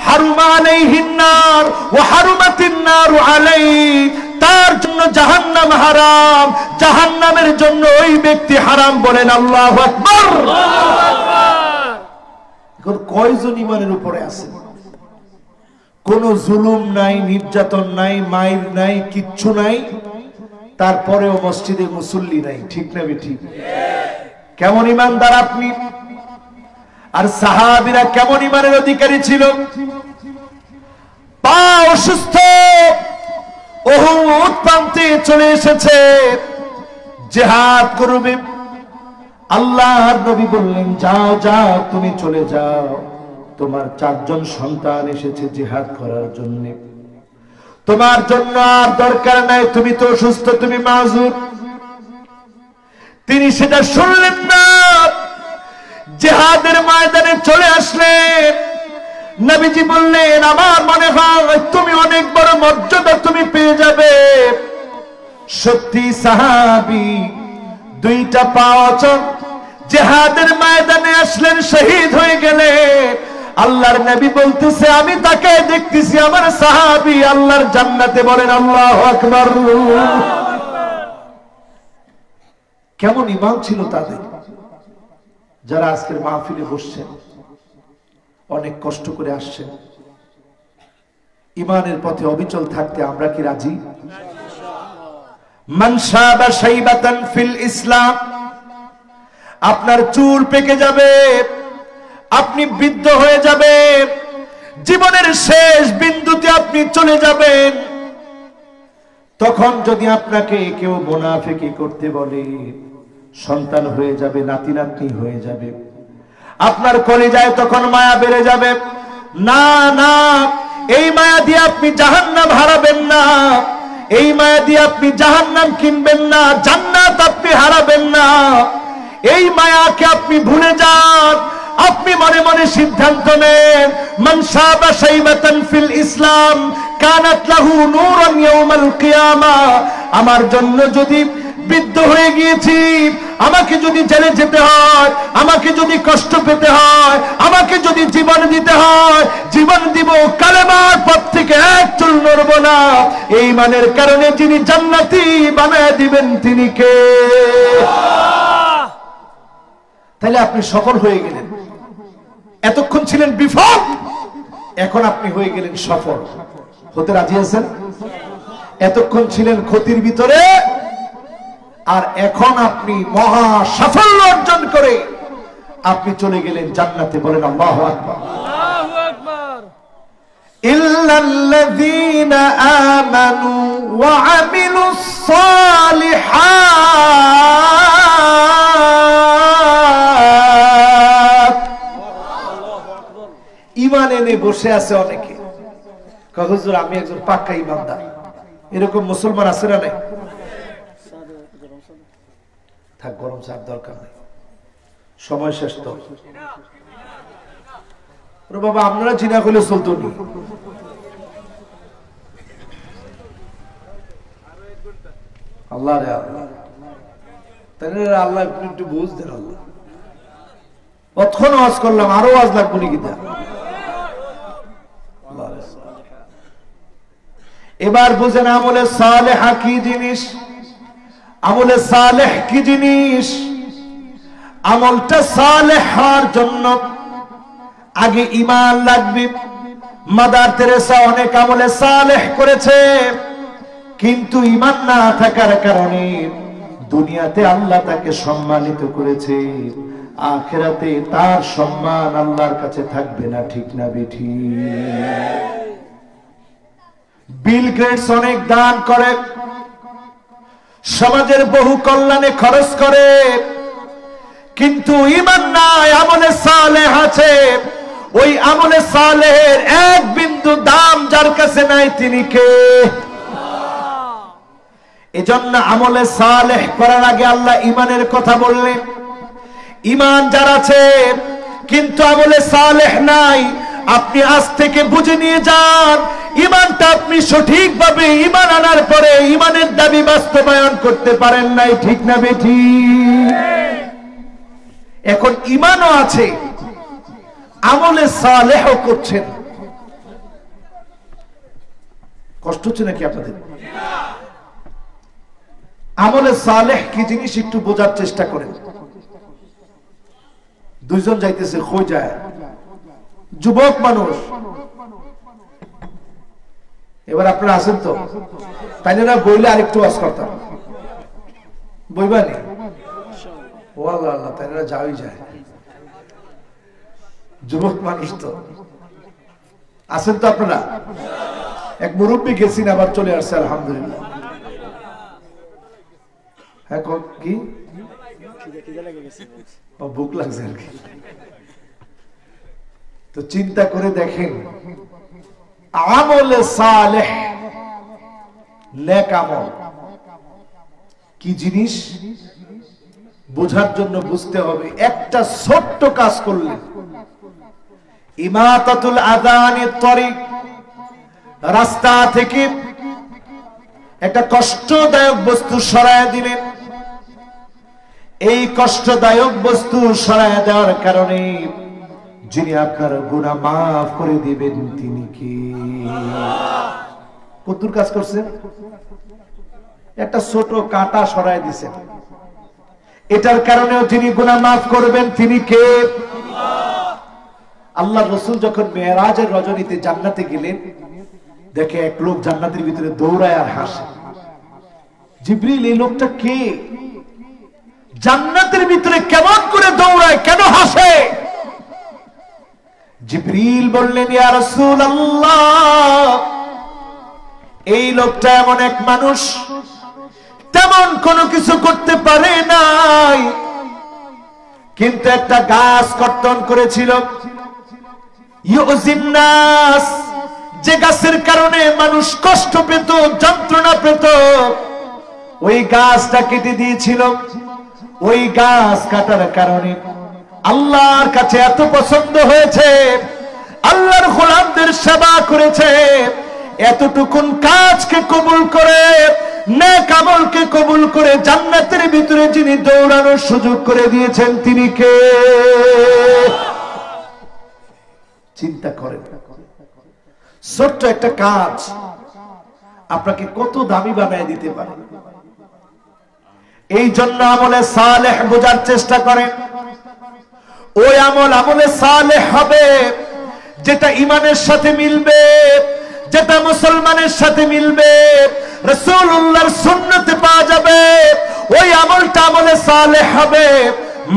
হারুমা আলাইহিন নার ওয়া হারুমাতিন নার আলাইহি, তার জন্য জাহান্নাম হারাম, জাহান্নামের জন্য ওই ব্যক্তি হারাম। বলেন আল্লাহু আকবার। এখন কয়জন ঈমানের উপরে আছে? কোন জুলুম নাই, নির্যাতন নাই, মাইর নাই, কিচ্ছু নাই, তারপরেও মসজিদে মুসল্লি নাই, ঠিক না বেঠিক? কেমন ঈমানদার আপনি? আর সাহাবীরা কেমন ঈমানের অধিকারী ছিল? পা অসুস্থ, উহুদ প্রান্তে চলে এসেছে, জিহাদ করবে। আল্লাহর নবী বললেন যাও যাও তুমি চলে যাও, তোমার 4 জন সন্তান এসেছে জিহাদ করার জন্য, তোমার জন্য আর দরকার নাই, তুমি তো অসুস্থ, তুমি মাযুর। তিনি সেটা শুনলেন না, জিহাদের ময়দানে চলে আসলেন। নবীজি বললেন আমার মনে হয় তুমি অনেক বড় মর্যাদা তুমি পেয়ে যাবে। সত্যি সাহাবী 2টা পা অচল, জিহাদের ময়দানে আসলেন, শহীদ হয়ে গেলেন। আল্লাহর নবী বলতেছে আমি তাকে দেখতেছি আমার সাহাবী আল্লাহর জান্নাতে। বলেন আল্লাহু আকবার। কেমন ঈমান ছিল তাদের? যারা আজকের মাহফিলে বসছেন, অনেক কষ্ট করে আসছেন, ইমানের পথে অবিচল থাকতে আমরা কি রাজি? মান শাবা শাইবাতান ফিল ইসলাম, আপনার চুল পেকে যাবে, আপনি বৃদ্ধ হয়ে যাবেন, জীবনের শেষ বিন্দুতে আপনি চলে যাবেন। তখন যদি আপনাকে কেউ মুনাফিকি করতে বলে, সন্তান হয়ে যাবে, নাতি নাতনি হয়ে যাবে, আপনার কলিজায় তখন মায়া বেড়ে যাবে। না না, এই মায়া দিয়ে আপনি জাহান্নাম হারাবেন না, এই মায়া দিয়ে আপনি জাহান্নাম কিনবেন না, জান্নাত আপনি হারাবেন না। এই মায়াকে আপনি ভুলে যান, আপনি মনে মনে সিদ্ধান্ত নেন, মান শাবা শাইবাতান ফিল ইসলাম কানাত লাহু নূরান ইয়াউমাল কিয়ামা। আমার জন্য যদি বৃদ্ধ হয়ে গিয়েছি, আমাকে যদি জেলে যেতে হয়, আমাকে যদি কষ্ট পেতে হয়, আমাকে যদি জীবন দিতে হয়, জীবন দিব, কালেমার পথ থেকে এক চুল নড়ব না। এই মানের কারণে যিনি জান্নাতি বানায় দিবেন তিনি কে? তাহলে আপনি সফল হয়ে গেলেন। এতক্ষণ ছিলেন বিফল, এখন আপনি হয়ে গেলেন সফল। হতে রাজি আছেন? এতক্ষণ ছিলেন ক্ষতির ভিতরে, আর এখন আপনি মহা সাফল্য অর্জন করে আপনি চলে গেলেন জান্নাতে। বলেন আল্লাহু আকবার। আল্লাহু আকবার। ইল্লাল্লাযীনা আমানু ওয়া আমিলুস সালিহাত। ঈমান এনে বসে আছে অনেকে, কয় হুজুর আমি একজন পাক্কা ঈমানদার। এরকম মুসলমান আছে না নাই? থাক, গরম চা দরকার নেই, সময় শেষ তো। বাবা আপনারা জিনা করলে চলতো নি? আল্লাহ রে আল্লাহ, তাহলে আল্লাহ একটু বুঝ দেন। আল্লাহ অতক্ষণ ওয়াজ করলাম, আরো ওয়াজ লাগবো নাকি? এবার বুঝেন আমলে সালেহা কি জিনিস, আমলে সালেহ কি জিনিস। আমলটা সালেহ হওয়ার জন্য আগে ঈমান লাগবে। মাদার তেরেসা অনেক আমলে সালেহ করেছে, কিন্তু ঈমান না থাকার কারণে দুনিয়াতে আল্লাহ তাকে সম্মানিত করেছে, আখিরাতে তার সম্মান আল্লাহর কাছে থাকবে না। ঠিক না বেঠিক? বিল গেটস অনেক দান করে, সমাজের বহু কল্যাণে খরচ করে, কিন্তু ঈমান নাই, আমলে সালেহ আছে। ওই আমলে সালেহের এক বিন্দু দাম যার কাছে নাই তিনি কে? এজন্য আমলে সালেহ করার আগে আল্লাহ ঈমানের কথা বললেন। ঈমান যার আছে কিন্তু আমলে সালেহ নাই, আপনি আজ থেকে বুঝে নিয়ে যান, ঈমানটা আপনি সঠিকভাবে ঈমান আনার পরে ঈমানের দাবি বাস্তবায়ন করতে পারেন নাই। ঠিক না বেঠিক? এখন ঈমানও আছে, আমলে সালেহও করছেন, কষ্ট হচ্ছে নাকি আপনাদের? আমলে সালেহ কি জিনিস একটু বোঝার চেষ্টা করেন। দুইজন যাইতেছে খোঁজায়, যুবক মানুষ। এবার আপনারা আছেন তো, তাইলে না বইলে আরেকটু ওয়াজ করতাম, বইবানি? ও আল্লাহ আল্লাহ, তাইলে যাওই যায়। যুবক মানুষ তো আছেন তো আপনারা? এক মুরব্বী গেছেন, আবার চলে আসছে আলহামদুলিল্লাহ। হ্যাঁ কি ভুক লাগছে আর কি। তো চিন্তা করে দেখেন, আমলে সালেহ, নেক আমল কি জিনিস বোঝার জন্য বুঝতে হবে। একটা ছোট্ট কাজ করলেন, ইমাতাতুল আযানিত তরিক, রাস্তা থেকে একটা কষ্টদায়ক বস্তু সরায় দিলেন। এই কষ্টদায়ক বস্তু সরায় দেওয়ার কারণে যিনি আপনার গুনাহ মাফ করে দিবেন তিনি কি? কতদূর কাজ করছেন? একটা ছোট কাঁটা সরায় দিয়েছেন, এটার কারণেও যিনি গুনাহ মাফ করবেন তিনি কে? আল্লাহ রাসূল যখন মেরাজের রজনীতে জান্নাতে গেলেন, দেখে এক লোক জান্নাতের ভিতরে দৌড়ায় আর হাসে। জিবরিল, এই লোকটা কে? জান্নাতের ভিতরে কেমন করে দৌড়ায়, কেন হাসে? জিবরিল বললেন, ইয়া রাসূলুল্লাহ, এই লোকটা এমন এক মানুষ, তেমন কোনো কিছু করতে পারে নাই, কিন্তু একটা গাছ কর্তন করেছিল। ইউজিন নাস, যে গাছের কারণে মানুষ কষ্ট পেত, যন্ত্রণা পেত, ওই গাছটা কেটে দিয়েছিল। ওই গাছ কাটার কারণে আল্লাহর কাছে এত পছন্দ হয়েছে, আল্লাহর গোলামদের সেবা করেছে, এতটুকুন কাজকে কবুল করে, নেক আমলকে কবুল করে জান্নাতের ভিতরে যিনি দৌড়ানোর সুযোগ করে দিয়েছেন তিনি কে? চিন্তা করেন, ছোট্ট একটা কাজ আপনাকে কত দামি বানায় দিতে পারে। এই জন্য আমলে সালেহ বোঝার চেষ্টা করেন। ওই আমল আমলে সালেহ হবে যেটা ঈমানের সাথে মিলবে, যেটা মুসলমানের সাথে মিলবে, রাসূলুল্লাহর সুন্নতে পাওয়া যাবে। ওই আমলটা আমলে সালেহ হবে।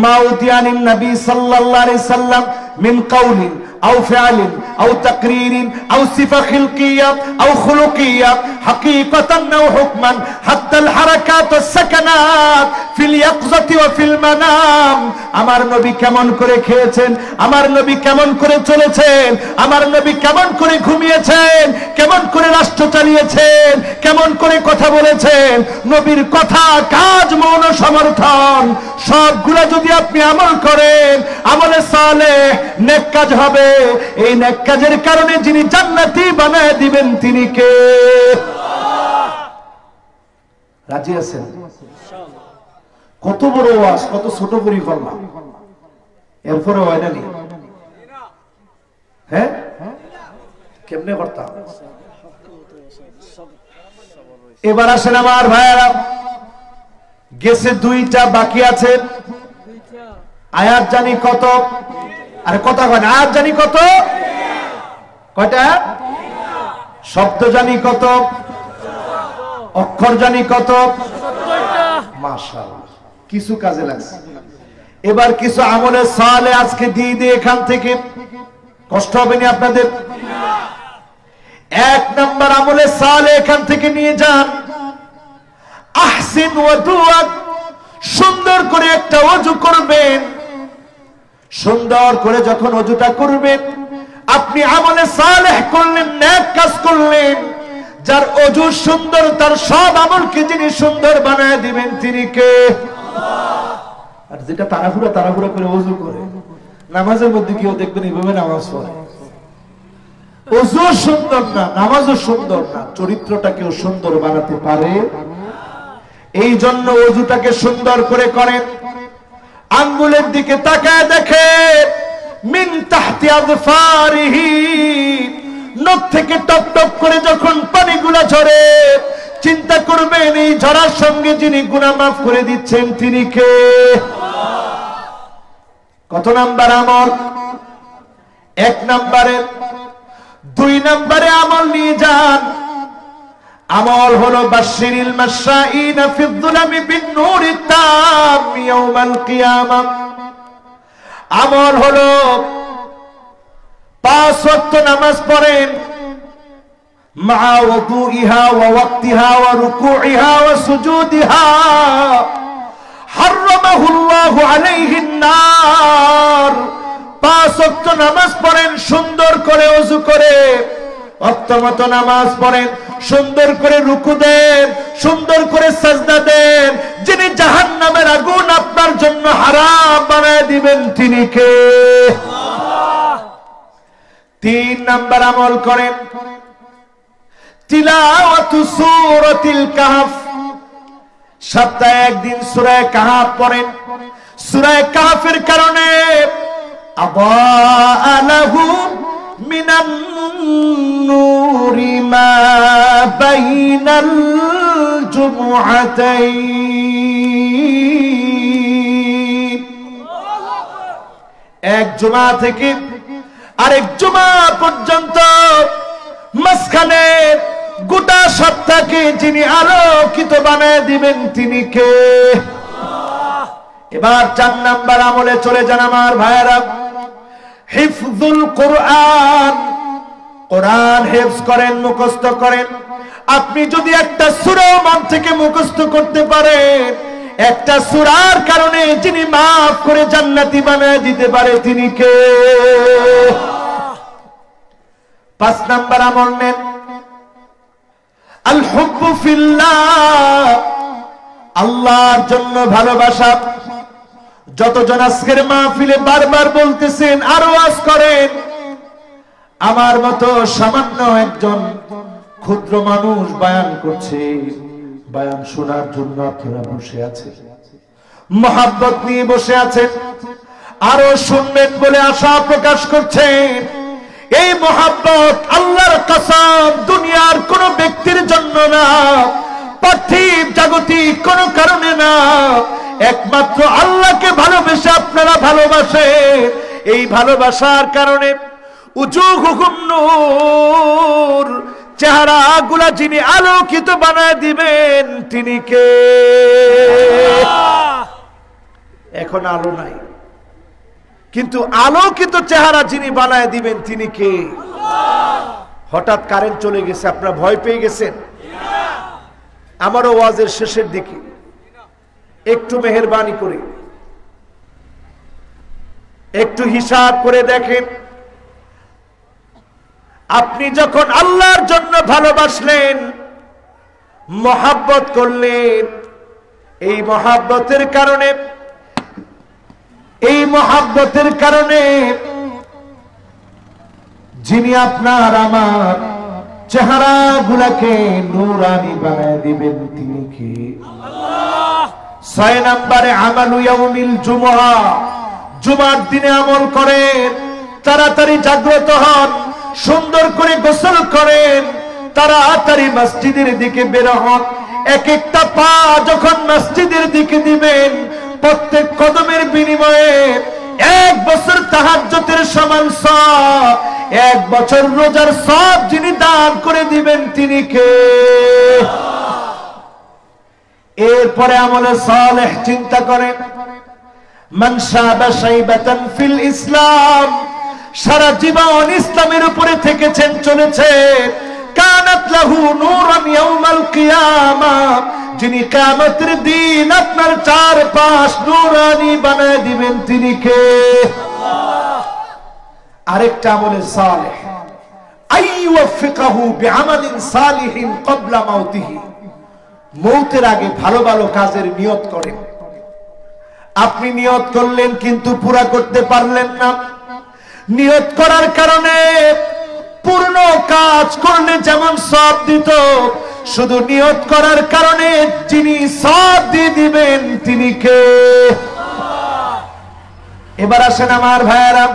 মাউদিয়ানিন নবী সাল্লাল্লাহু আলাইহি সাল্লাম মিন কাউলিন أو فعل أو تقرير أو صفة خلقية أو خلقية حقيقة أو حكما حتى الحركات والسكنات في اليقظة وفي المنام। আমার নবী কেমন করে খেয়েছেন, আমার নবী কেমন করে চলেছেন, আমার নবী কেমন করে ঘুমিয়েছেন, কেমন করে রাষ্ট্র চালিয়েছেন, কেমন করে কথা বলেছেন, নবীর কথা, কাজ, মৌন সমর্থন সবগুলো যদি আপনি আমল করেন, আমলে সালেহ নেক কাজ হবে। এই নেক কাজের কারণে যিনি জান্নাতি বানায় দিবেন তিনি কে? রাজি আছেন? কত বড় ওয়াজ, কত ছোট পরিকল্পনা, এরপরে হয় না নি? হ্যাঁ, কেমনে করতাম? এবার আসেন আমার ভাইয়েরা, গেছে দুইটা, বাকি আছে আয়াত জানি কত, আরে কথা কয় না, আয়াত জানি কত, কয়টা শব্দ জানি কত, অক্ষর জানি কত, মাশাআল্লাহ কিছু কাজে লাগছে। এবার কিছু আমলে সালে আজকে দিয়ে দিয়ে এখান থেকে, কষ্ট হবে না আপনাদের? এক নাম্বার আমলে সালে এখান থেকে নিয়ে যান, আহসিন ওয়াদুআক, সুন্দর করে একটা ওযু করবেন। সুন্দর করে যখন ওযুটা করবেন, আপনি আমলে সালেহ করলেন, নেক কাজ করলেন। যার ওযু সুন্দর, তার সব আমলকে যিনি সুন্দর বানায় দিবেন তিনি কে? আল্লাহ। আর যেটা তাড়াহুড়া করে ওযু করে, নামাজের মধ্যে কেউ দেখবেন এইভাবে নামাজ পড়ে, ওযু সুন্দর না, নামাজও সুন্দর না, চরিত্রটাকেও সুন্দর বানাতে পারে। এই জন্য ওযুটাকে সুন্দর করে করেন। আঙ্গুলের দিকে তাকায় দেখে, মিন তাহতি আযফারিহি, নখ থেকে টপ টপ করে যখন পানিগুলো ঝরে, চিন্তা করবেন এই ঝরার সঙ্গে যিনি গুনাহ মাফ করে দিচ্ছেন তিনি কে? কত নাম্বার আমল? এক নাম্বারে। দুই নাম্বারে আমল নিয়ে যান, আমল হলো বাশশিরিল মাশাঈনা ফিদ-দুলামি বিন-নূরিত তাম ইয়াউমাল কিয়ামাহ। আমল হলো 5 ওয়াক্ত নামাজ পড়েন, মা ওযুইহা ওয়া ওয়াক্তিহা ওয়া রুকুইহা ওয়া সুজুদিহা, হারামাহুল্লাহু আলাইহিন নার। 5 ওয়াক্ত নামাজ পড়েন, সুন্দর করে ওযু করে, ওয়াক্ত মতো নামাজ পড়েন, সুন্দর করে রুকু দেন, সুন্দর করে সাজদা দেন। যিনি জাহান্নামের আগুন আপনার জন্য হারাম বানায় দিবেন তিনি কে? তিন নাম্বার আমল করেন, তিলাওয়াতু সূরাতিল কাহফ। সপ্তাহে একদিন সূরা কাহফ পড়েন। সূরা কাহফের কারণে আবা লাহু মিনান নূরি মা বাইনাল জুমআতাইন। এক জুমা থেকে আরেক জুমা পর্যন্ত মাঝখানের যিনি আলোকিত বানায় দিবেন তিনি কে? এবার 4 নাম্বার আমলে চলে যান আমার ভাইয়েরা, হিফজুল কোরআন। কোরআন হিফজ করেন, মুখস্থ করেন। আপনি যদি একটা সূরা মন থেকে মুখস্থ করতে পারেন, একটা সূরার কারণে যিনি মাফ করে জান্নাতি বানায় দিতে পারে তিনি কে? 5 নাম্বার আমল নেন, আল হুব্বু ফিল্লাহ, আল্লাহর জন্য ভালোবাসা। যতজন আজকের মাহফিলে বারবার বলতেছেন আর ওয়াজ করেন, আমার মতো সামান্য একজন ক্ষুদ্র মানুষ বয়ান করছে, বয়ান শোনার জন্য আপনারা বসে আছেন, মহব্বত নিয়ে বসে আছেন, আরো শুনবেন বলে আশা প্রকাশ করছেন। এই মহব্বত আল্লাহর কসম দুনিয়ার কোন ব্যক্তির জন্য না, পার্থিব জাগতিক কোন কারণে না, একমাত্র আল্লাহকে ভালোবেসে আপনারা ভালোবাসেন। এই ভালোবাসার কারণে উজুহুহুম নূর, চেহারা গুলা যিনি আলোকিত বানায় দিবেন তিনি কে? এখন আলো নাই, কিন্তু আলোকিত চেহারা যিনি বানায় দিবেন তিনি কে? হঠাৎ কারেন্ট চলে গেছে, আপনারা ভয় পেয়ে গেছেন? আমারও ওয়াজের শেষের দিকে একটু মেহেরবানি করে একটু হিসাব করে দেখেন, আপনি যখন আল্লাহর জন্য ভালোবাসলেন, মহব্বত করলেন, এই মহব্বতের কারণে যিনি আপনার আমার চেহারা গুলাকে নূরানি বানায় দিবেন তিনি কি? 6 নম্বরে আমালু ইয়াউমিল জুমআ, জুমার দিনে আমল করেন, তাড়াতাড়ি জাগ্রত হন, সুন্দর করে গোসল করেন, তাড়াতাড়ি মসজিদের দিকে বের হন। এক একটা পা যখন মসজিদের দিকে দিবেন, প্রত্যেক কদমের বিনিময়ে 1 বছর তাহাজ্জুদের সমান সওয়াব, 1 বছর রোজার সওয়াব যিনি দান করে দিবেন তিনি কে? এরপরে আমলে সালেহ চিন্তা করেন, মান শাবা শাইবাতান ফিল ইসলাম, সারা জীবন ইসলামের উপরে থেকেছেন, চলেছে, কানাত লাহু নূরান ইয়াউমাল কিয়ামাহ, যিনি কিয়ামতের দিন আপনার চারপাশ নূরানি বানায় দিবেন তিনি কে? আরেকটা আমলে সালেহ, আইয়ুফিকাহু বিআমালিন সালিহিন ক্বাবলা মাউতিহি, মৌতের আগে ভালো ভালো কাজের নিয়ত করেন। আপনি নিয়ত করলেন কিন্তু পুরা করতে পারলেন না, নিয়ত করার কারণে পূর্ণ কাজ করলে যেমন সওয়াব দিত, শুধু নিয়ত করার কারণে যিনি সওয়াব দিয়ে দিবেন তিনি কে? এবার আসেন আমার ভাইয়েরা,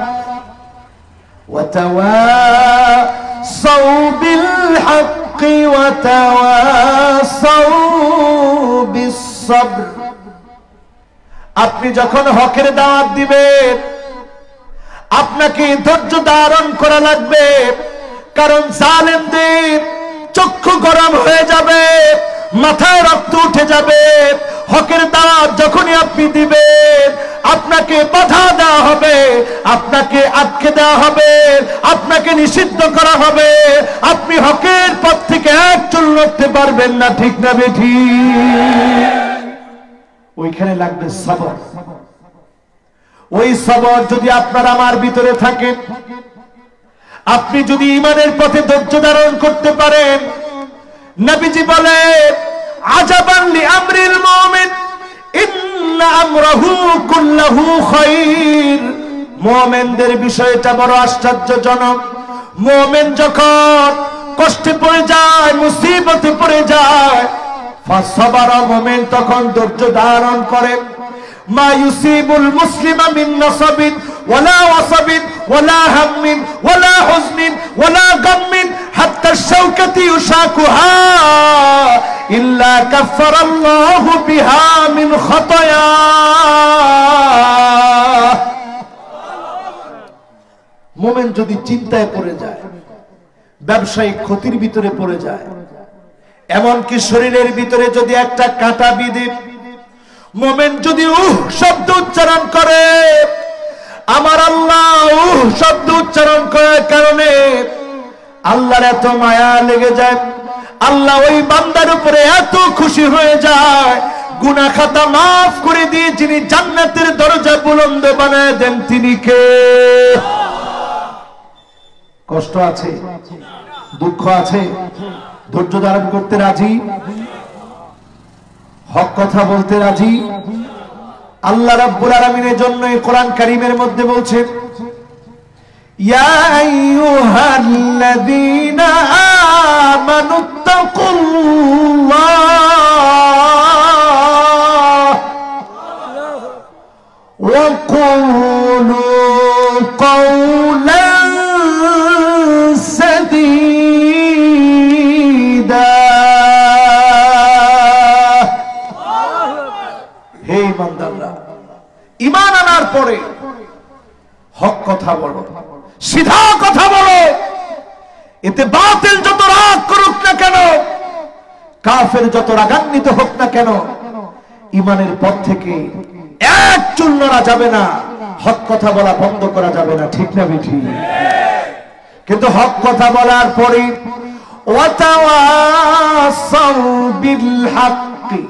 ওয়াতাওয়াসাউ বিল হাক্কি ওয়াতাওয়াসাউ বিস সাবর, আপনি যখন হকের দাওয়াত দিবেন আপনাকে ধৈর্য ধারণ করা লাগবে, কারণ জালেমদের চক্ষু গরম হয়ে যাবে, মাথায় রক্ত উঠে যাবে। হকের দাওয়াত যখনই আপনি দিবেন আপনাকে বাধা দেওয়া হবে, আপনাকে আটকে দেওয়া হবে, আপনাকে নিষিদ্ধ করা হবে, আপনি হকের পথ থেকে এক চুল নড়তে পারবেন না, ঠিক না বেঠিক? ওইখানে লাগবে সবর। ওই সবর যদি আপনার আমার ভিতরে থাকে, আপনি যদি ঈমানের পথে ধৈর্য ধারণ করতে পারেন, নবীজি বলেন আজাবান লিআমরিল মুমিন ইন্না আমরাহু কুল্লুহু খায়র, মুমিনদের বিষয়টা বড় আশ্চর্যজনক। মুমিন যখন কষ্টে পড়ে যায়, মুসিবতে পড়ে যায়, ফাসবারা, মুমিন তখন ধৈর্য ধারণ করে। মা ইউসিবুল মুসলিমা মিন নাসাবিন ওয়ালা ওয়াসাবিন ওয়ালা হাম্মিন ওয়ালা হুজনিন ওয়ালা গাম্মিন হাত্তা শাওকাতি ইউশাকুহা ইল্লা কাফফারাল্লাহু বিহা মিন খাতায়া। মুমিন যদি চিন্তায় পড়ে যায়, ব্যবসায়িক ক্ষতির ভিতরে পড়ে যায়, এমনকি শরীরের ভিতরে যদি একটা কাঁটা বিঁধে মুমিন যদি শব্দ উচ্চারণ করে, আমার আল্লাহ শব্দ উচ্চারণ করার কারণে আল্লাহর এত মায়া লেগে যায়, আল্লাহ ওই বান্দার উপরে এত খুশি হয়ে যায়, গুনাহ খাতা মাফ করে দিয়ে যিনি জান্নাতের দরজা বুলন্দ বানায় দেন তিনি কে? কষ্ট আছে, দুঃখ আছে, ধৈর্য ধারণ করতে রাজি, হক কথা বলতে রাজি। আল্লাহ রাব্বুল আলামিনের জন্য এই কোরআন কারীমের মধ্যে বলছেন, ইয়া আইয়ুহাল্লাযীনা আমানুত্তাকুল্লাহ ওয়া কুলু কাওলান সাদীদা। হে ইমানদাররা, ঈমান আনার পরে হক কথা বলো, সিধা কথা বলো। এতে বাতিল যত রাগ করুক না কেন, কাফের যত রাগান্বিত হোক না কেন, ঈমানের পথ থেকে এক চুল নড়া যাবে না, হক কথা বলা বন্ধ করা যাবে না, ঠিক না বেঠি? কিন্তু হক কথা বলার পরে ওয়াতাওয়াসাউ বিল হাক্কি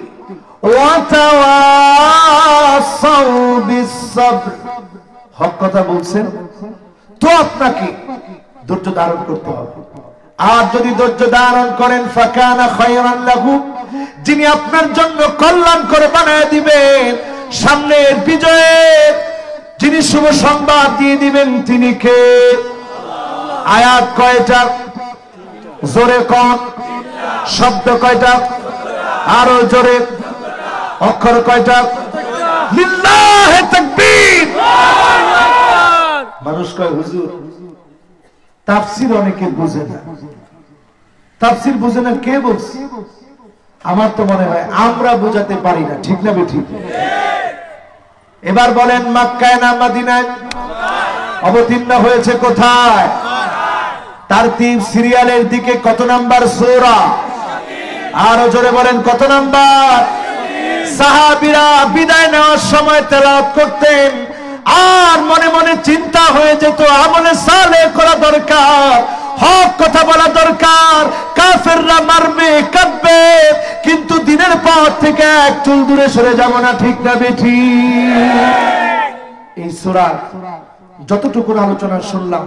ওয়াতাওয়াসাউ বিস সাবর, হক কথা বলছেন তো আপনাকে ধৈর্য ধারণ করতে হবে। আর যদি ধৈর্য ধারণ করেন ফাকানা খায়রান লাহু, যিনি আপনার জন্য কল্যাণ করে বানায় দিবেন, সামনের বিজয়ের যিনি শুভ সংবাদ দিয়ে দিবেন তিনি কে? আয়াত কয়টা? জোরে কোন? শব্দ কয়টা? আরো জোরে। অক্ষর কয়টা? লিল্লাহি তাকবীর। মানুষ কয় হুজুর তাফসীর অনেকে বুঝে না, তাফসীর বুঝে না কে বলছে? আমার তো মনে হয় আমরা বোঝাতে পারি না, ঠিক না বেঠিক? এবার বলেন মক্কায় না মদিনায়? অবতীর্ণ হয়েছে কোথায়? তারতিব সিরিয়ালের দিকে কত নাম্বার সূরা? আরো জোরে বলেন কত নাম্বার? সাহাবীরা বিদায় নেওয়ার সময় তেলাওয়াত করতেন, আর মনে মনে চিন্তা হয়ে যেত আমলে সালেহ করা দরকার, হক কথা বলা দরকার। কাফেররা মারবে, কাঁদবে, কিন্তু দিনের পথ থেকে এক চুল দূরে সরে যাব না, ঠিক না বেঠি? এই সূরা যতটুকু আলোচনা শুনলাম,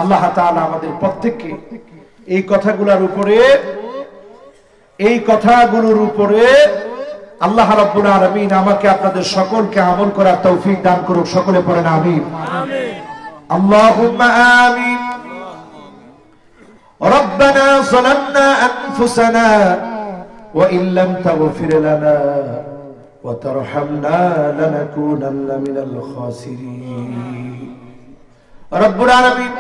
আল্লাহ তাআলা আমাদের প্রত্যেককে এই কথাগুলোর উপরে আল্লাহ রাব্বুল আলামিন আমাকে আপনাদের সকলকে আমল করার তৌফিক দান করুক। সকলে পড়েন আমিন। আল্লাহুম্মা আমিন। রব্বানা যালামনা আনফুসানা ওয়া ইন লাম তাগফির লানা ওয়া তারহামনা লানাকুনান্না মিনাল খাসিরিন। রব্বুল আলামিন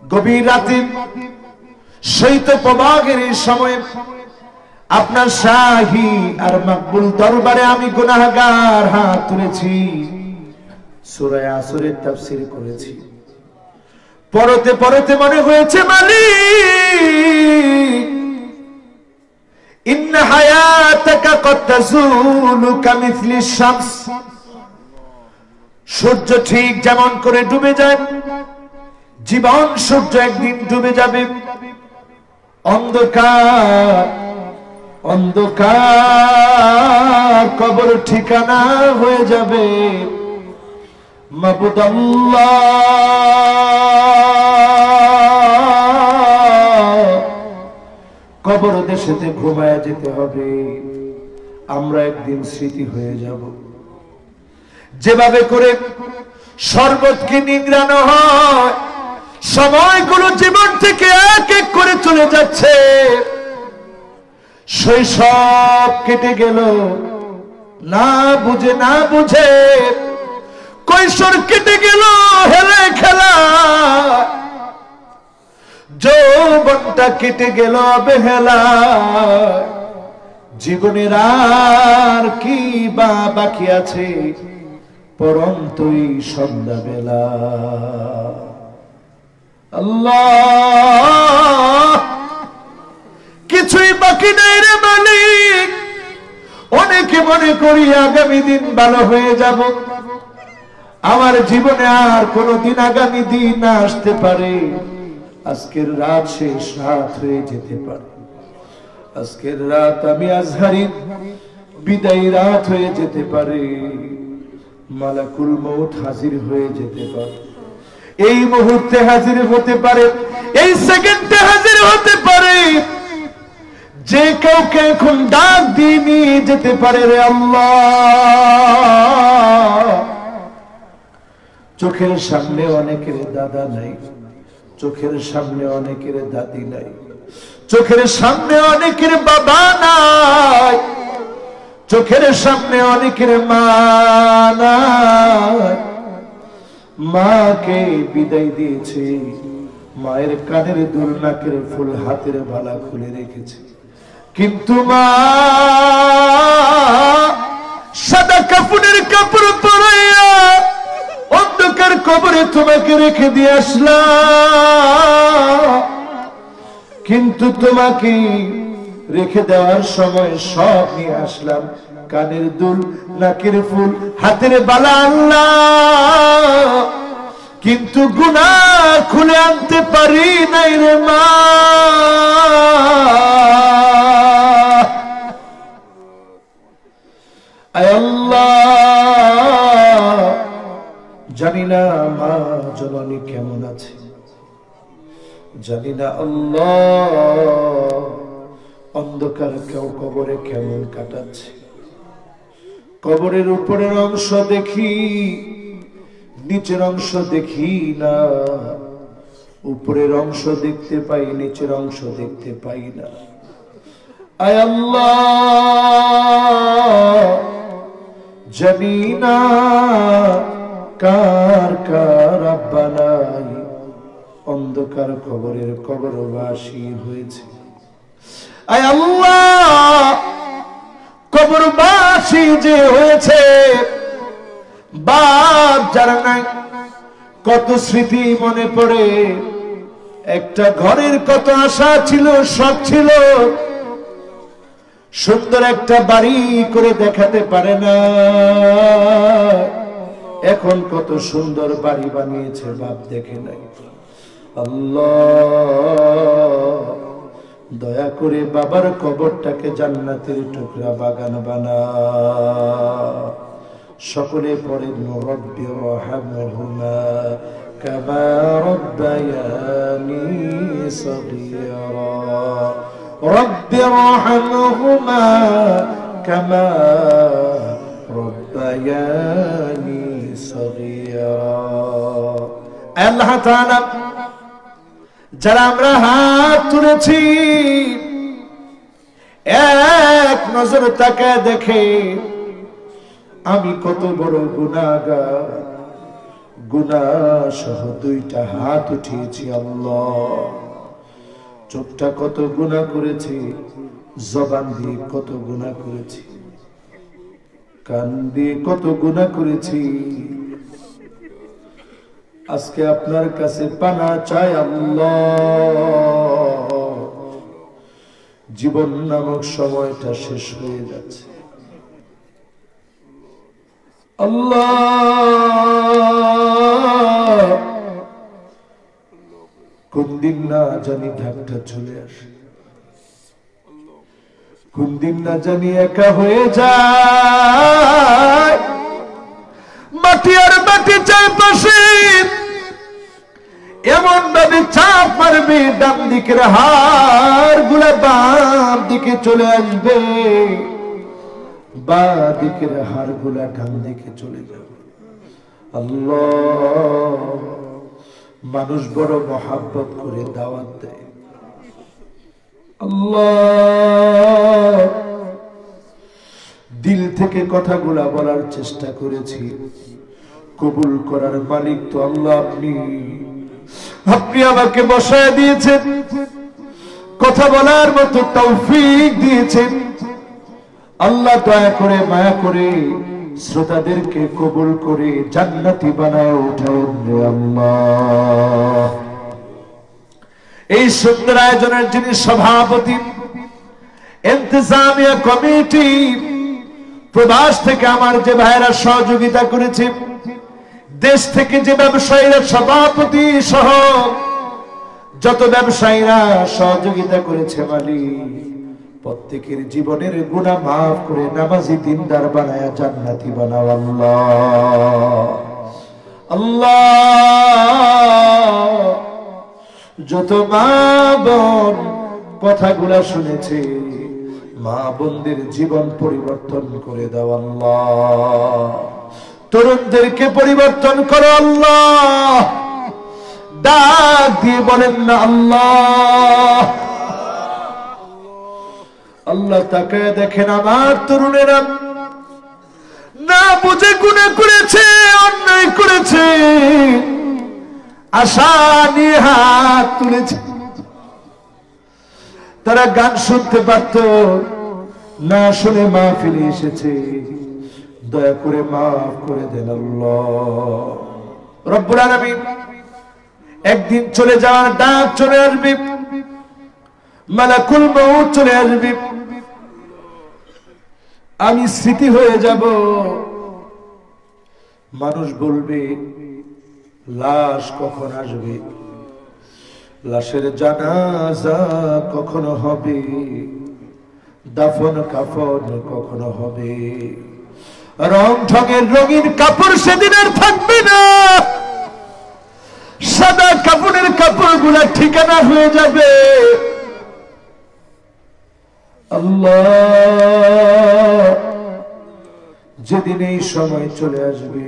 গভীর রাতে শৈত্য প্রবাহের সময় আপনার শাহী আর মকবুল দরবারে আমি গুনাহগার হাত তুলেছি, সূরা আসরের তাফসীর করেছি। পড়তে পড়তে মনে হয়েছে মালিক ইন্না হায়াতাকা কদ তাজুলু কামিথলি শামস, সূর্য ঠিক যেমন করে ডুবে যায়, জীবন সূর্য একদিন ডুবে যাবে। অন্ধকার অন্ধকার কবর ঠিকানা হয়ে যাবে। মাবুদ আল্লাহ, কবর দেশেতে ঘুমায় যেতে হবে, আমরা একদিন স্মৃতি হয়ে যাব। যেভাবে করে শরবতকে নিংড়ানো হয়, সময়গুলো জীবন থেকে এক এক করে চলে যাচ্ছে। শৈশব কেটে গেল না বুঝে না বুঝে, কৈশোর কেটে গেল হেলে খেলা, যৌবনটা কেটে গেল অবহেলা। জীবনের আর কি বা বাকি আছে পরন্তই সন্ধ্যাবেলা। আল্লাহ, কি মনে করি আগামী দিন ভালো হয়ে যাব, আমার জীবনে আর কোনদিন আগামী দিন না আসতে পারে। আজকের রাত শেষ রাত হয়ে যেতে পারে, আজকের রাত আমি আজহারি বিদায় রাত হয়ে যেতে পারে, মালাকুল মউত হাজির হয়ে যেতে পারে, এই মুহূর্তে হাজির হতে পারে, এই সেকেন্ডে হাজির হতে পারে। যে কাউকে এখন ডাক দিয়ে নিয়ে যেতে পারে রে আল্লাহ। চোখের সামনে অনেকের দাদা নাই, চোখের সামনে অনেকের দাদি নাই, চোখের সামনে অনেকের বাবা নাই, চোখের সামনে অনেকের মা নাই। মাকে বিদায় দিয়েছে, মায়ের কানের দুল নাকের ফুল হাতের বালা খুলে রেখেছে, কিন্তু মা সাদা কাপড়ের কাপড় পরাইয়া অন্ধকার কবরে তোমাকে রেখে দিয়ে আসলাম। কিন্তু তোমাকে রেখে দেওয়ার সময় সব নিয়ে আসলাম, কানের দুল নাকের ফুল হাতের বালা আল্লাহ, কিন্তু গুনাহ খুলে আনতে পারি নাই রে মা। আয় আল্লাহ, জানি না মা জননী কেমন আছে, জানি না আল্লাহ অন্ধকার কেউ কবরে কেমন কাটাচ্ছে। কবরের উপরের অংশ দেখি, নিচের অংশ দেখি না, উপরের অংশ দেখতে পাই, নিচের অংশ দেখতে পাই না। আয় আল্লাহ, জানি না কার কার আব্বা নাই, অন্ধকার কবরের কবরবাসী হয়েছে। আয় আল্লাহ, কবরবাসী যে হয়েছে, বাপ যারা নাই, কত স্মৃতি মনে পড়ে। একটা ঘরের কত আশা ছিল, শখ ছিল, সুন্দর একটা বাড়ি করে দেখাতে পারে না, এখন কত সুন্দর বাড়ি বানিয়েছে, বাপ দেখে নাই। আল্লাহ, দয়া করে বাবার কবরটাকে জান্নাতের টুকরা বাগান বানা। সকলে পড়েন রব্বি রহমহুমা কামা রব্বায়ানি সগীরা, রব্বি রহমহুমা কামা রব্বায়ানি সগীরা। আল্লাহ তাআলা, যারা আমরা হাত তুলেছি, এক নজর তাকায় দেখে আমি কত বড় গুনাহগার, গুনাহ সহ দুইটা হাত উঠিয়েছি। আল্লাহ, চোখটা কত গুনাহ করেছি, জবান দিয়ে কত গুনাহ করেছি, কান দিয়ে কত গুনাহ করেছি। আজকে আপনার কাছে পানা চাই আল্লাহ, জীবন নামক সময়টা শেষ হয়ে যাচ্ছে। আল্লাহ, কোন দিন না জানি ঢাকটা চলে আসে, কোন দিন না জানি একা হয়ে যায়। মাটি আর মাটি চারপাশে এমন ভাবে চাপ মারবে, ডান দিকের হাড় গুলা বাম দিকে চলে আসবে, বা দিকের হাড় গুলা ডান দিকে চলে যাবে। আল্লাহ, মানুষ বড় মহাব্বত করে দাওয়াত দেয়। আল্লাহ, দিল থেকে কথাগুলা বলার চেষ্টা করেছি, কবুল করার মালিক তো আল্লাহ। আপনি আমাকে বসায় দিয়েছেন, কথা বলার মতো তৌফিক দিয়েছেন। আল্লাহ, দয়া করে মায়া করে শ্রোতাদেরকে কবুল করে জান্নাতি বানায় উঠায়েন রে আল্লাহ। এই সুন্দর আয়োজনের যিনি সভাপতি, ইন্তেজামিয়া কমিটি, প্রবাস থেকে আমার যে ভাইরা সহযোগিতা করেছে, দেশ থেকে যে ব্যবসায়ীরা সভাপতি সহ যত ব্যবসায়ীরা সহযোগিতা করেছে, মালিক প্রত্যেকের জীবনের গুনাহ মাফ করে নামাজি দিনদার বানায়া জান্নাতি বানাও আল্লাহ। আল্লাহ যত মা বোন কথাগুলা শুনেছে, মা বোনদের জীবন পরিবর্তন করে দাও আল্লাহ। তরুণদেরকে পরিবর্তন করো আল্লাহ। ডাক দিয়ে বলেন না আল্লাহ। আল্লাহ তাকায় দেখেন আমার তরুণেরা না বুঝে গুনাহ করেছে, অন্যায় করেছে, আশা নিয়ে হাত তুলেছে। তারা গান শুনতে পারত না, শুনে মাহফিলে এসেছে। দয়া করে মাফ করে দেন আল্লাহ। রব্বুল আলামিন একদিন চলে যাওয়ার ডাক চলে আসবে, মালাকুল মউত চলে আসবে। আমি স্মৃতি হয়ে যাব। মানুষ বলবে লাশ কখন আসবে, লাশের জানাজা কখন হবে, দাফন কাফন কখন হবে। রং ঢঙের রঙিন কাপড় সেদিন আর থাকবে না, সাদা কাপড়ের কাপড়গুলা ঠিকানা হয়ে যাবে। আল্লাহ যেদিন এই সময় চলে আসবে,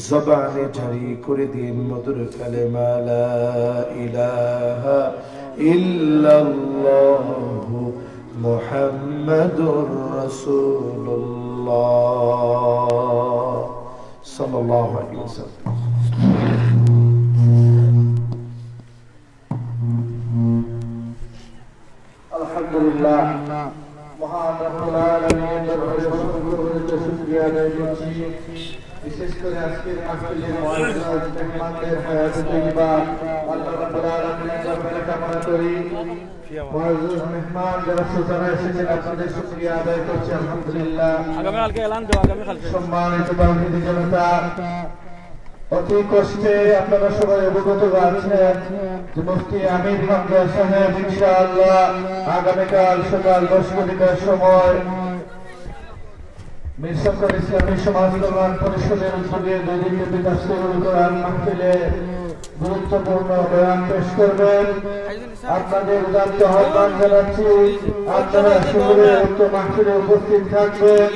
জবানে জারি করে দিন মধুর কালেমা লা ইলাহা ইল্লাল্লাহু মুহাম্মাদুর রাসূলুল্লাহ সাল্লাল্লাহু আলাইহি ওয়াসাল্লাম। আলহামদুলিল্লাহ, মহান রব্বুল আলামিনের দরবারে শুকরিয়া আদায় করছি। বিশেষ করে আজকের মাহফিলের মুআজ্জিজ মেহমানদের হায়াতে তাইয়্যিবা আল্লাহ রাব্বুল আলামিনের দরবারে কামনা করি। মুআজ্জিজ মেহমান যারা সুজানা এসেছেন, আপনাদের শুকরিয়া আদায় করছি। আলহামদুলিল্লাহ। আগামীকালকে এলান দেব, আগামীকালকে। সম্মানিত তাওহীদি জনতা, অতি কষ্টে আপনারা সবাই অবগত আছেন যে মুফতি আমির হামজা সাহেব ইনশাআল্লাহ আগামীকাল সকাল 10 ঘটিকার সময় মিরসরকার ইসলামী সমাজ কল্যাণ পরিষদের উদ্যোগে 2 দিনব্যাপী তাফসীরুল কোরআন মাহফিলে গুরুত্বপূর্ণ বয়ান পেশ করবেন। আপনাদের উদাত্ত আহ্বান জানাচ্ছি, আপনারা সকলে উক্ত মাহফিলে উপস্থিত থাকবেন।